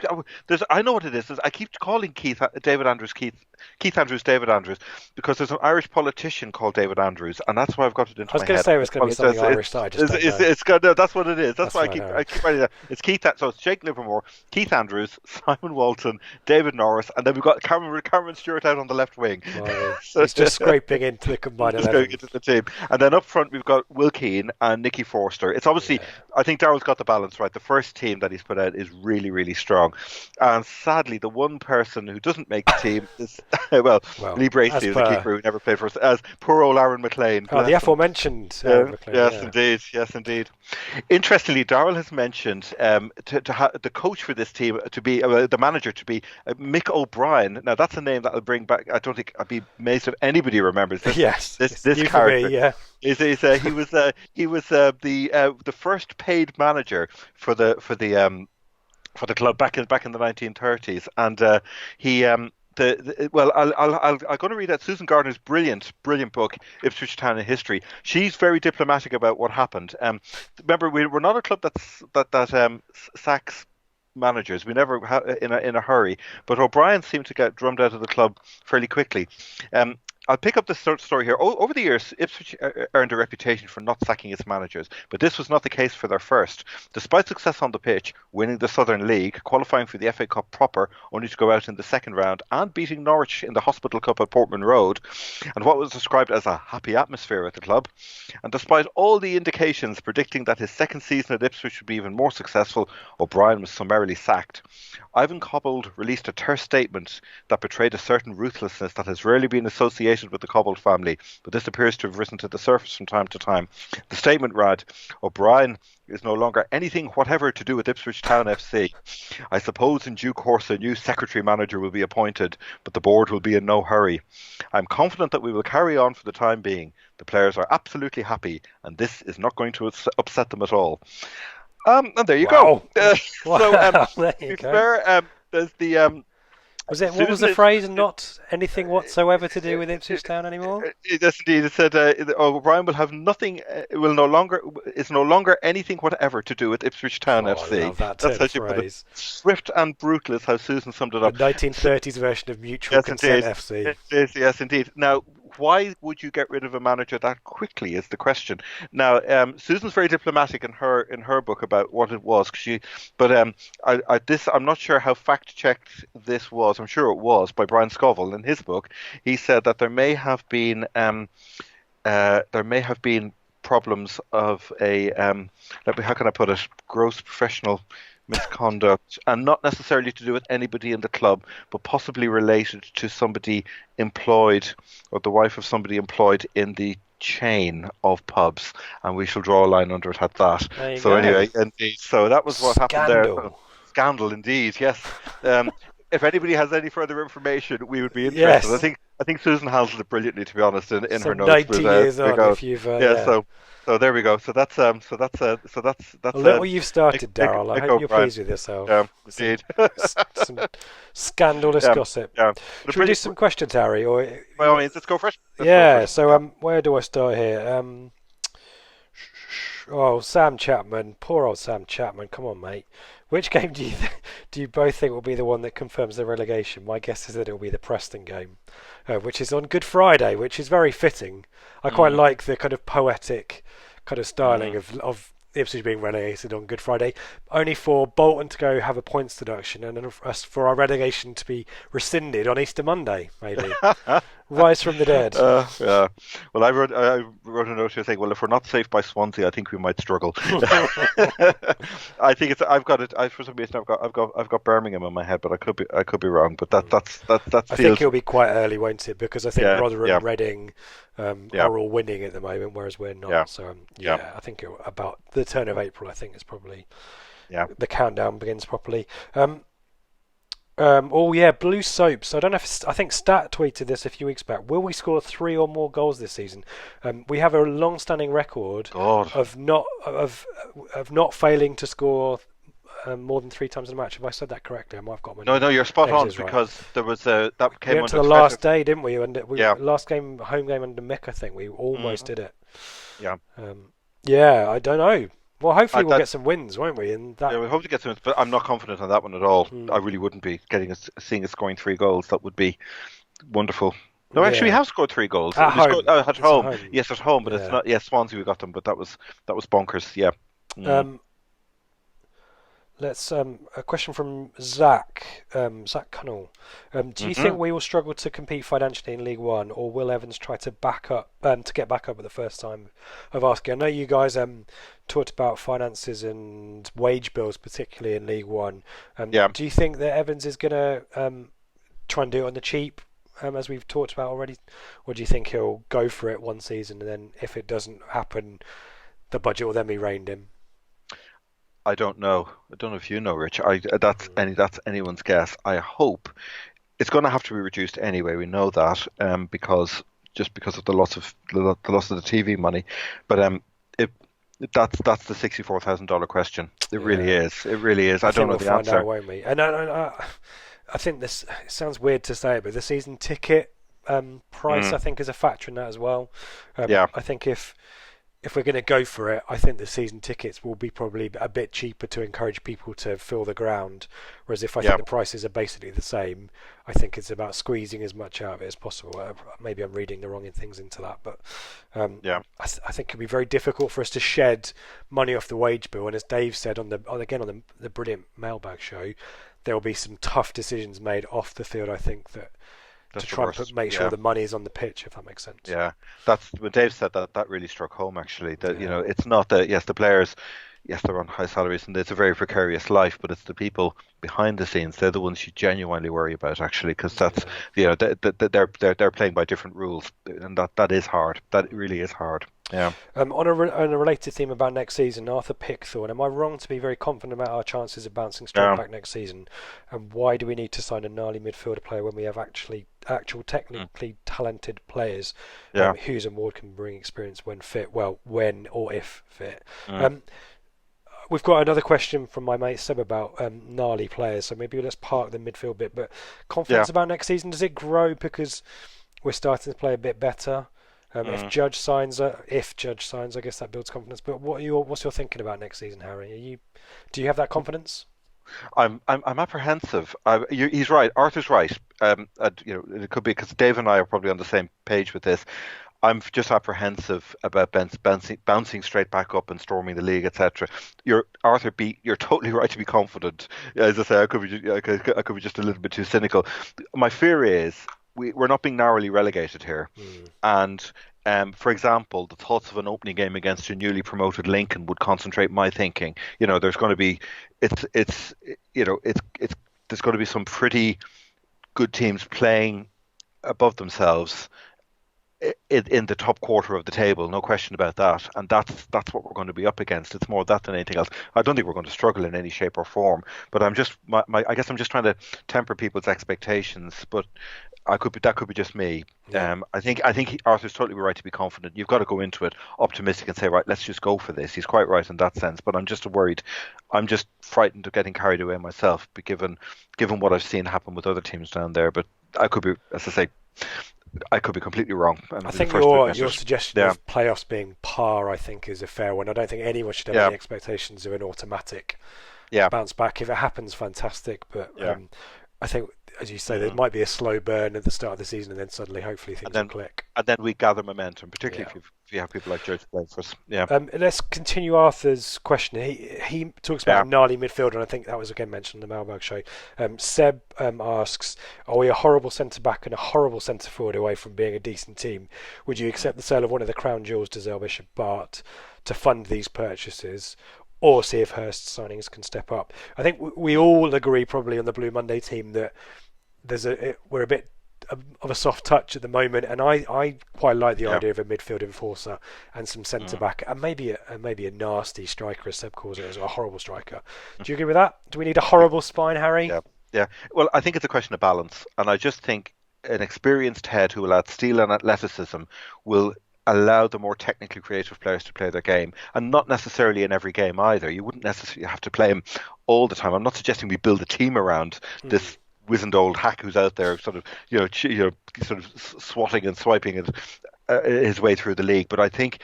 I know what it is. I keep calling David Andrews Keith Andrews David Andrews because there's an Irish politician called David Andrews, and that's why I've got it I into was my going to head. say it I was going to be apologize. something Irish that I just don't know. It's good. No, that's what it is. That's That's why fine, I Harry. keep writing that. It's So it's Jake Livermore, Keith Andrews, Simon Walton, David Norris, and then we've got Cameron Stewart out on the left wing. Blimey. So, He's just scraping into the combined just going 11. into the team. And then up front, we've got Will Keane and Nicky Forster. It's obviously, Yeah. I think Daryl's got the balance right. The first team that he's put out is really, really strong. And sadly, the one person who doesn't make the team is, well, Well, Lee as Bracey, who's a per keeper who never played for us, as poor old Aaron McLean. the Bless him. aforementioned Aaron McLean, Yes, yeah. indeed. Yes, indeed. Interestingly, Darrell has mentioned the coach for this team to be the manager to be Mick O'Brien. Now, that's a name that will bring back. I don't think I'd be amazed if anybody remembers this. Yes, This it's this new for character. me, yeah. He was the first paid manager for the club back in the 1930s, and he well, I'm going to read out Susan Gardner's brilliant book, Ipswich Town in History. She's very diplomatic about what happened. Remember, we're not a club that sacks managers. We never in a hurry. But O'Brien seemed to get drummed out of the club fairly quickly. I'll pick up this story here. Over the years, Ipswich earned a reputation for not sacking its managers, but this was not the case for their first. Despite success on the pitch, winning the Southern League, qualifying for the FA Cup proper, only to go out in the second round, and beating Norwich in the Hospital Cup at Portman Road, and what was described as a happy atmosphere at the club, and despite all the indications predicting that his second season at Ipswich would be even more successful, O'Brien was summarily sacked. Ivan Cobbold released a terse statement that betrayed a certain ruthlessness that has rarely been associated with the Cobbold family, but this appears to have risen to the surface from time to time. The statement read, O'Brien is no longer anything whatever to do with Ipswich Town FC. I suppose in due course a new secretary manager will be appointed, but the board will be in no hurry. I'm confident that we will carry on for the time being. The players are absolutely happy, and this is not going to upset them at all. And there you Wow. go. Wow, So, there to you be go. fair, there's Was it? What was the Susan, phrase? Not anything whatsoever to do with Ipswich Town anymore. yes, indeed. It said, O'Brien will have nothing. Will no longer. It's no longer anything whatever to do with Ipswich Town Oh, I FC. love that That's turn how of she put it. phrase. Swift and brutal is how Susan summed it The up. 1930s version of Mutual Yes, Consent indeed. FC. Yes, indeed. Now, why would you get rid of a manager that quickly is the question. Now, Susan's very diplomatic in her book about what it was. But I'm not sure how fact checked this was. I'm sure it was by Brian Scoville in his book. He said that there may have been problems of a how can I put it, gross professional misconduct, and not necessarily to do with anybody in the club, but possibly related to somebody employed or the wife of somebody employed in the chain of pubs, and we shall draw a line under it at that. There you So go. anyway, indeed, so that was what happened there. Scandal. Scandal, indeed, yes. If anybody has any further information, we would be interested. Yes. I think Susan handled it brilliantly, to be honest, in So her notes. 90 years on, if you've yeah. So there we go. So that's look what you've started, Nick Daryl. I hope you're O'Brien. pleased with yourself. Yeah, indeed. Some scandalous Yeah, gossip. yeah. Should we do some questions, Harry? Or By all means, let's go first. so where do I start here? Sam Chapman, poor old Sam Chapman. Come on, mate. Which game do you both think will be the one that confirms the relegation? My guess is that it will be the Preston game, which is on Good Friday, which is very fitting. I quite like the kind of poetic kind of styling of Ipswich being relegated on Good Friday, only for Bolton to go have a points deduction and then for our relegation to be rescinded on Easter Monday, maybe. Rise from the dead. Yeah. Well, I wrote a note here saying, well, if we're not safe by Swansea, I think we might struggle. I think it's. I've got it. For some reason, I've got Birmingham in my head, but I could be wrong. But that's. I think it'll be quite early, won't it? Because I think Rotherham and Reading are all winning at the moment, whereas we're not. Yeah. So I think about the turn of April, I think is probably the countdown begins properly. Blue Soaps. I don't know if I think Stat tweeted this a few weeks back. Will we score 3 or more goals this season? We have a long-standing record of not failing to score more than 3 times in a match. Have I said that correctly? I might have got my No, you're spot on, because right. there was that came we went under to the last day, didn't we? And last game, home game under Mick, I think we almost did it. Yeah. I don't know. Well, hopefully we'll get some wins, won't we? And we hope to get some wins, but I'm not confident on that one at all. I really wouldn't be seeing us scoring 3 goals. That would be wonderful. No, actually, we have scored 3 goals at home. At home. Yes, at home, but it's not. Yes, Swansea we got them, but that was bonkers. Yeah. Let's a question from Zach Cunnell. Do you think we will struggle to compete financially in League One, or will Evans try to get back up at the first time of asking? I know you guys talked about finances and wage bills, particularly in League One. Do you think that Evans is going to try and do it on the cheap, as we've talked about already, or do you think he'll go for it one season and then, if it doesn't happen, the budget will then be reined in? I don't know. I don't know if you know, Rich. That's anyone's guess. I hope it's going to have to be reduced anyway. We know that because of the loss of the TV money. But that's the $64,000 question. It really is. It really is. I don't know the answer. Out, won't we? And I think this, it sounds weird to say it, but the season ticket price I think is a factor in that as well. I think if we're going to go for it, I think the season tickets will be probably a bit cheaper to encourage people to fill the ground. Whereas if I think the prices are basically the same, I think it's about squeezing as much out of it as possible. Maybe I'm reading the wrong things into that, but I think it'll be very difficult for us to shed money off the wage bill. And as Dave said on the brilliant mailbag show, there will be some tough decisions made off the field. I think that. That's to try and make sure the money is on the pitch, if that makes sense. Yeah, that's when Dave said that really struck home. Actually, that it's not that the players, they're on high salaries and it's a very precarious life, but it's the people behind the scenes. They're the ones you genuinely worry about, actually, because that's they're playing by different rules, and that is hard. That really is hard. Yeah. On a related theme about next season, Arthur Pickthorne, am I wrong to be very confident about our chances of bouncing straight back next season? And why do we need to sign a gnarly midfielder player when we have actual technically talented players? Hughes and Ward can bring experience when fit. Well, when or if fit. we've got another question from my mate Seb about gnarly players. So maybe let's park the midfield bit. But Yeah. confidence about next season, does it grow because we're starting to play a bit better? If Judge signs, I guess that builds confidence. But what's your thinking about next season, Harry? Do you have that confidence? I'm apprehensive. He's right. Arthur's right. It could be because Dave and I are probably on the same page with this. I'm just apprehensive about bouncing straight back up and storming the league, etc. You're totally right to be confident. As I say, I could be just a little bit too cynical. My fear is we're not being narrowly relegated here, and for example, the thoughts of an opening game against a newly promoted Lincoln would concentrate my thinking. There's going to be there's going to be some pretty good teams playing above themselves in the top quarter of the table, no question about that. And that's what we're going to be up against. It's more that than anything else. I don't think we're going to struggle in any shape or form. But I guess I'm just trying to temper people's expectations. But that could be just me. Yeah. I think Arthur's totally right to be confident. You've got to go into it optimistic and say, right, let's just go for this. He's quite right in that sense. But I'm just worried. I'm just frightened of getting carried away myself, given what I've seen happen with other teams down there. But I could be, as I say, I could be completely wrong. I think your suggestion of playoffs being par, I think, is a fair one. I don't think anyone should have any expectations of an automatic bounce back. If it happens, fantastic. But I think, as you say, there might be a slow burn at the start of the season, and then suddenly, hopefully, things will click. And then we gather momentum, particularly if you have people like George playing for us. Yeah. Let's continue Arthur's question. He talks about gnarly midfielder, and I think that was again mentioned in the Mailbag show. Seb asks, are we a horrible centre-back and a horrible centre-forward away from being a decent team? Would you accept the sale of one of the crown jewels to Zell Bishop Bart to fund these purchases? Or see if Hurst's signings can step up? I think we all agree probably on the Blue Monday team that we're a bit of a soft touch at the moment, and I quite like the idea of a midfield enforcer and some centre back and maybe a nasty striker, as Seb calls it, as a horrible striker. Do you agree with that? Do we need a horrible spine, Harry? Yeah. Well, I think it's a question of balance, and I just think an experienced head who will add steel and athleticism will allow the more technically creative players to play their game, and not necessarily in every game either. You wouldn't necessarily have to play him all the time. I'm not suggesting we build a team around this wizened old hack who's out there sort of swatting and swiping his way through the league. But I think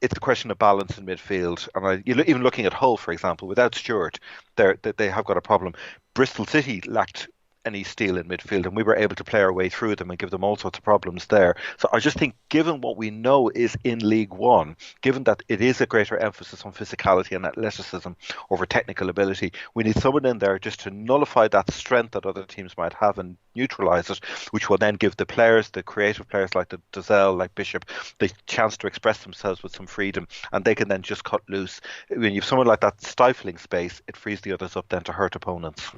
it's a question of balance in midfield. And even looking at Hull, for example, without Stewart, they have got a problem. Bristol City lacked any steel in midfield, and we were able to play our way through them and give them all sorts of problems there. So I just think, given what we know is in League One, given that it is a greater emphasis on physicality and athleticism over technical ability, we need someone in there just to nullify that strength that other teams might have and neutralise it, which will then give the players, the creative players like the Dozell, like Bishop, the chance to express themselves with some freedom, and they can then just cut loose. When you have someone like that stifling space, it frees the others up then to hurt opponents.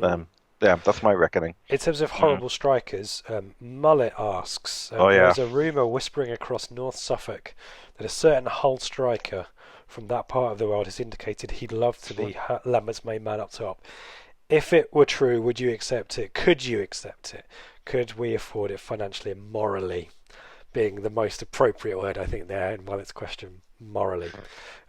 Yeah, that's my reckoning. In terms of horrible strikers, Mullet asks, there's a rumour whispering across North Suffolk that a certain Hull striker from that part of the world has indicated he'd love to be Lambert's main man up top. If it were true, would you accept it? Could you accept it? Could we afford it financially and morally? Being the most appropriate word, I think, there in Mullet's question. Morally.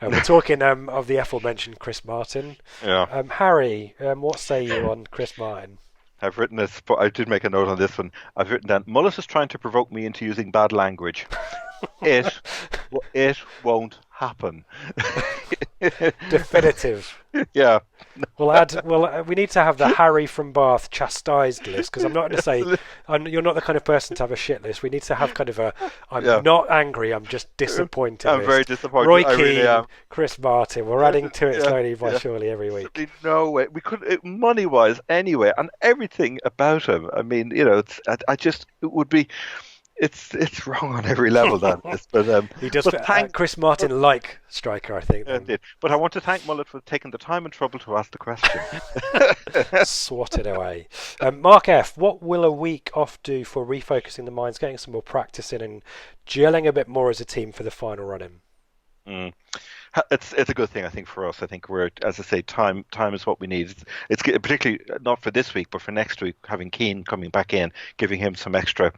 We're talking of the aforementioned Chris Martin. Yeah. Harry, what say you on Chris Martin? I've written this, but I did make a note on this one. I've written down, Mullet is trying to provoke me into using bad language. It won't happen. Definitive. Yeah. We need to have the Harry from Bath chastised list, because I'm not going to say you're not the kind of person to have a shit list. We need to have kind of I'm not angry, I'm just disappointed. I'm very disappointed. Roy Keane, really Chris Martin. We're adding to it slowly by surely every week. No way. We could, money wise anyway, and everything about him. I mean, it would be. It's wrong on every level, that is. But he does thank Chris Martin like striker, I think. Indeed. But I want to thank Mullet for taking the time and trouble to ask the question. Swat it away. Mark F, what will a week off do for refocusing the minds, getting some more practice in, and gelling a bit more as a team for the final run in? It's a good thing, I think, for us. I think we're, as I say, time is what we need. It's particularly not for this week, but for next week, having Keane coming back in, giving him some extra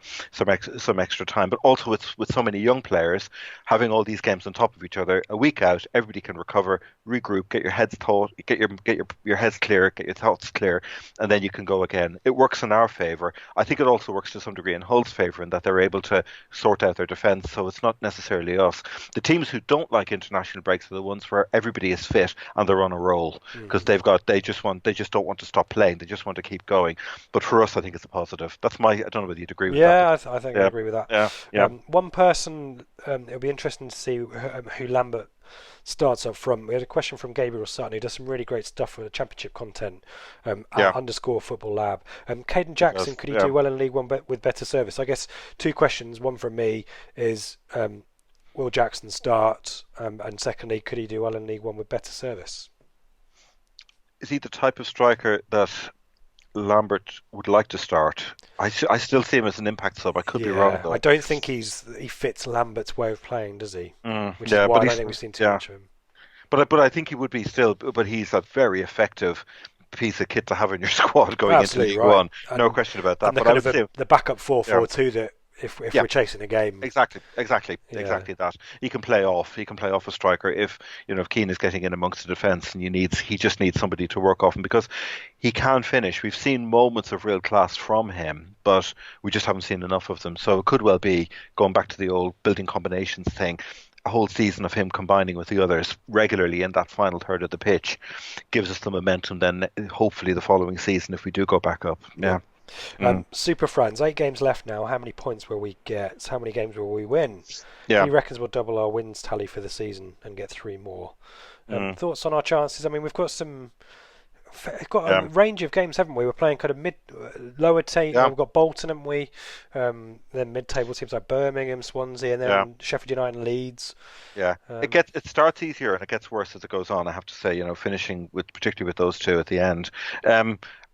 time, but also with so many young players, having all these games on top of each other, a week out, everybody can recover, regroup, get your heads thought, get your heads clear, get your thoughts clear, and then you can go again. It works in our favour. I think it also works to some degree in Hull's favour in that they're able to sort out their defence, so it's not necessarily us. The teams who don't like international breaks are the ones where everybody is fit and they're on a roll because they just don't want to stop playing. They just want to keep going. But for us, I think it's a positive. I don't know whether you'd agree with that. Yeah, I think I agree with that. Yeah. One person, it'll be interesting to see who Lambert starts up from. We had a question from Gabriel Sutton, who does some really great stuff for the championship content, at _ Football Lab. Caden Jackson, could he do well in League One with better service? I guess two questions. One from me is, will Jackson start? And secondly, could he do well in League One with better service? Is he the type of striker that Lambert would like to start? I still see him as an impact sub. I could be wrong, though. I don't think he fits Lambert's way of playing, does he? Which is why I don't think we've seen too much of him. But I think he would be still. But he's a very effective piece of kit to have in your squad going into League One. No question about that. And the backup 4-4-2 that if we're chasing a game. Exactly that. He can play off a striker if Keane is getting in amongst the defence and he just needs somebody to work off him because he can finish. We've seen moments of real class from him, but we just haven't seen enough of them. So it could well be going back to the old building combinations thing. A whole season of him combining with the others regularly in that final third of the pitch gives us the momentum then hopefully the following season if we do go back up. Yeah. Super Friends, 8 games left now. How many points will we get? How many games will we win? Yeah. He reckons we'll double our wins tally for the season and get 3 more. Thoughts on our chances? I mean, we've got a range of games, haven't we? We're playing kind of lower table. Yeah. We've got Bolton, haven't we? Then mid-table teams like Birmingham, Swansea, and then Sheffield United and Leeds. Yeah, it starts easier and it gets worse as it goes on. I have to say, finishing particularly with those two at the end.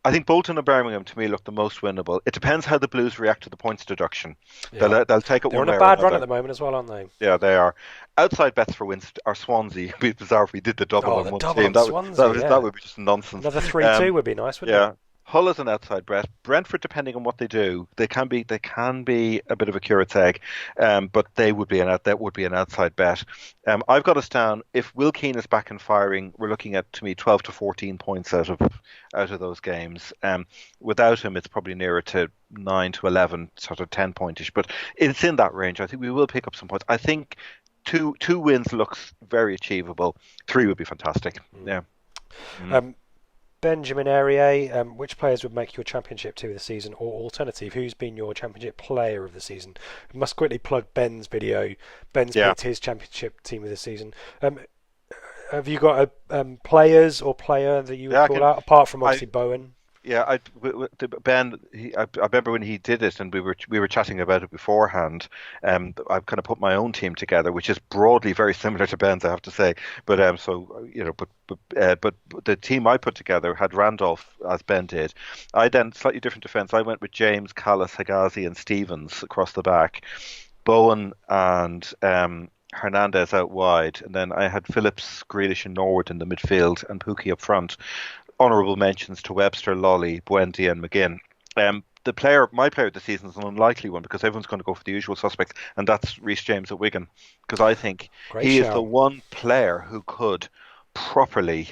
I think Bolton and Birmingham to me look the most winnable. It depends how the Blues react to the points deduction. Yeah. They'll take it. They're on a bad run at the moment as well, aren't they? Yeah, they are. Outside bets for wins are Swansea. It'd be bizarre if we did the double on one team. That would be just nonsense. Another 3-2 would be nice, wouldn't it? Hull is an outside bet. Brentford, depending on what they do, they can be a bit of a curate's egg, but that would be an outside bet. I've got us down. If Will Keane is back and firing, we're looking at, to me, 12 to 14 points out of those games. Without him, it's probably nearer to 9 to 11, sort of 10 pointish. But it's in that range. I think we will pick up some points. I think two wins looks very achievable. 3 would be fantastic. Yeah. Benjamin Aurier, which players would make your championship team of the season, or alternative, who's been your championship player of the season? We must quickly plug Ben's video. Ben's picked his championship team of the season. Have you got players or player that you would call out, apart from obviously Bowen? Yeah, Ben. I remember when he did it, and we were chatting about it beforehand. I've kind of put my own team together, which is broadly very similar to Ben's, I have to say. But but the team I put together had Randolph as Ben did. I then slightly different defence. I went with James, Callis, Higazi, and Stevens across the back. Bowen and Hernandez out wide, and then I had Phillips, Grealish, and Norwood in the midfield, and Pookie up front. Honourable mentions to Webster, Lolly, Buendia and McGinn. My player of the season is an unlikely one because everyone's going to go for the usual suspects, and that's Reece James at Wigan, because I think is the one player who could properly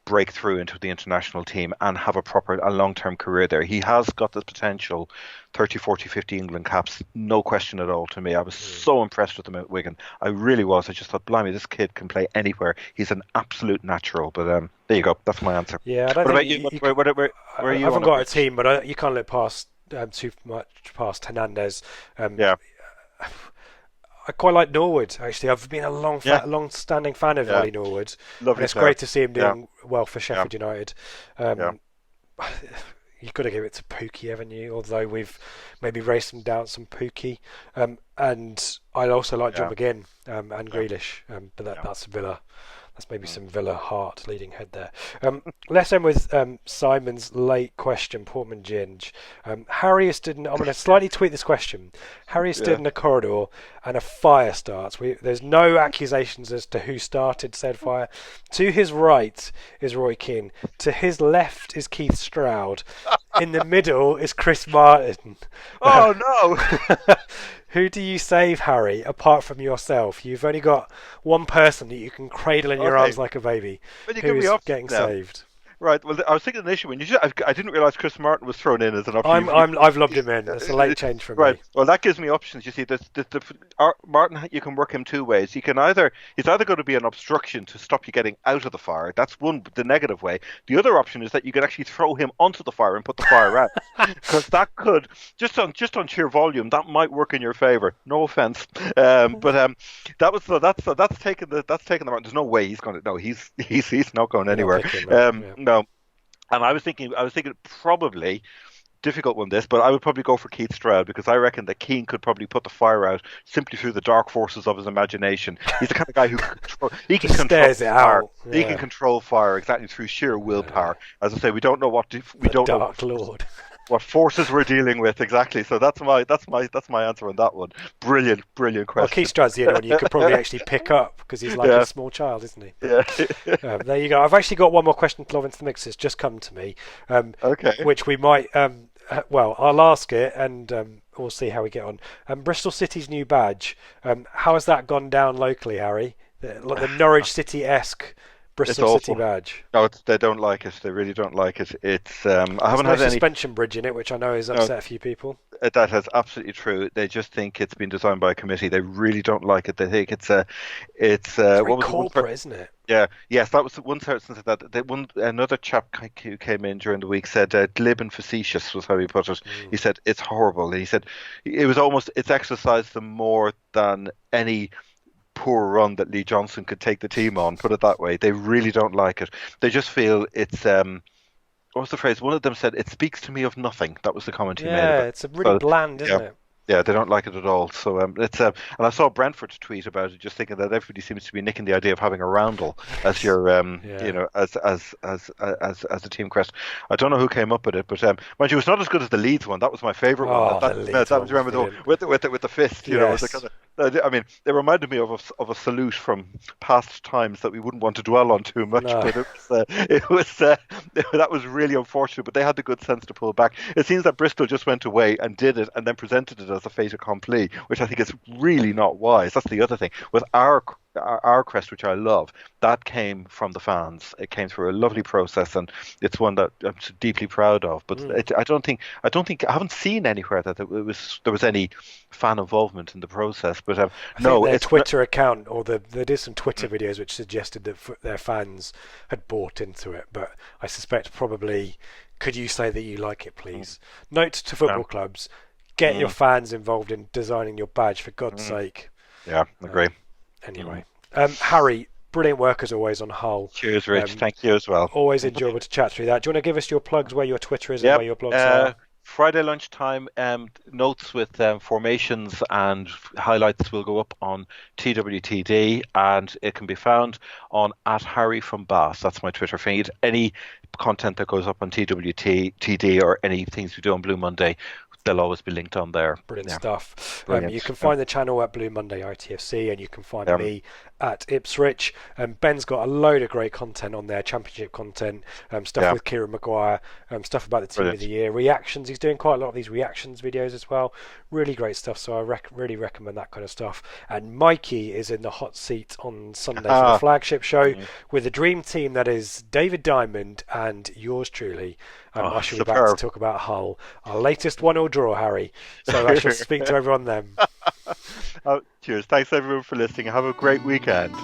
break through into the international team and have a long-term career there. He has got the potential, 30, 40, 50 England caps, no question at all to me. I was so impressed with him at Wigan. I really was. I just thought, blimey, this kid can play anywhere. He's an absolute natural. But there you go. That's my answer. Yeah, I don't what think about you? Where are you? I haven't got a team, but you can't look too much past Hernandez. I quite like Norwood, actually. I've been a long-standing fan of Ollie Norwood. Lovely. It's great to see him doing well for Sheffield United. You've got to give it to Pookie, haven't you? Although we've maybe raised some doubts on Pookie. And I also like John McGinn and Grealish, but that's Villa. That's maybe some Villa Hart leading head there. Let's end with Simon's late question, Portman Ginge. Harry is stood. I'm going to slightly tweak this question. Harry is stood Yeah. in a corridor and a fire starts. There's no accusations as to who started said fire. To his right is Roy Keane. To his left is Keith Stroud. In the middle is Chris Martin. Oh no! Who do you save, Harry, apart from yourself? You've only got one person that you can cradle in your Okay. arms like a baby. But you Who give me is options getting now. saved? Right. Well, I was thinking initially I didn't realise Chris Martin was thrown in as an option. I've lobbed him in. That's a late change from Right. me. Well, that gives me options. You see, Martin, you can work him two ways. He's either going to be an obstruction to stop you getting out of the fire. That's the negative way. The other option is that you could actually throw him onto the fire and put the fire out, because that could just on sheer volume that might work in your favour. No offence, but that's taken the Martin. There's no way he's going to. No, he's not going anywhere. No. And I was thinking probably difficult one this, but I would probably go for Keith Stroud, because I reckon that Keane could probably put the fire out simply through the dark forces of his imagination. He's the kind of guy who he can control fire. Yeah. He can control fire exactly through sheer willpower. As I say, we don't know Dark Lord. what forces we're dealing with exactly. So that's my answer on that one. Brilliant question. Well, Keith Stroud's the only one you could probably actually pick up, because he's like a small child, isn't he? Yeah. There you go. I've actually got one more question to lob into the mix. It's just come to me. Okay. Which we might. Well, I'll ask it, and we'll see how we get on. Bristol City's new badge. How has that gone down locally, Harry? The Norwich City-esque Bristol City badge. No, they don't like it. They really don't like it. It's I haven't There's had no suspension bridge in it, which I know has upset a few people. That is absolutely true. They just think it's been designed by a committee. They really don't like it. They think it's very corporate, isn't it? Yeah, yes, that was one person said that. Another chap who came in during the week said glib and facetious was how he put it. He said it's horrible. And he said it's exercised them more than any poor run that Lee Johnson could take the team on. Put it that way. They really don't like it. They just feel it's what was the phrase? One of them said, "It speaks to me of nothing." That was the comment he made. Yeah, it's really bland, isn't it? Yeah, they don't like it at all. So it's and I saw Brentford tweet about it, just thinking that everybody seems to be nicking the idea of having a roundel as your as a team crest. I don't know who came up with it, but mind you, it's not as good as the Leeds one. That was my favourite one. That was remember with the fist. You know, it was kind of, I mean, they reminded me of a salute from past times that we wouldn't want to dwell on too much. No. But that was really unfortunate. But they had the good sense to pull back. It seems that Bristol just went away and did it, and then presented it as a fait accompli, which I think is really not wise. That's the other thing with our crest, which I love. That came from the fans. It came through a lovely process, and it's one that I'm deeply proud of. But I haven't seen anywhere that there was any fan involvement in the process. But their Twitter account, or there did some Twitter videos which suggested that their fans had bought into it. But I suspect probably, could you say that you like it, please? Note to football clubs: get your fans involved in designing your badge, for God's sake. Yeah, agree. Anyway, Harry, brilliant work as always on Hull. Cheers, Rich. Thank you as well. Always enjoyable to chat through that. Do you want to give us your plugs, where your Twitter is and where your blogs are? Friday lunchtime, notes with formations and highlights will go up on TWTD, and it can be found on @HarryFromBath. That's my Twitter feed. Any content that goes up on TWTD or any things we do on Blue Monday, they'll always be linked on there. Brilliant stuff. Brilliant. You can find the channel at Blue Monday ITFC, and you can find me at Ipswich. Ben's got a load of great content on there, championship content, stuff with Kieran Maguire, stuff about the team of the year, reactions. He's doing quite a lot of these reactions videos as well. Really great stuff, so I really recommend that kind of stuff. And Mikey is in the hot seat on Sunday for the flagship show with the dream team that is David Diamond and yours truly. I shall be back to talk about Hull. Our latest 1-1 draw, Harry. So I shall speak to everyone then. Cheers. Thanks everyone for listening. Have a great weekend.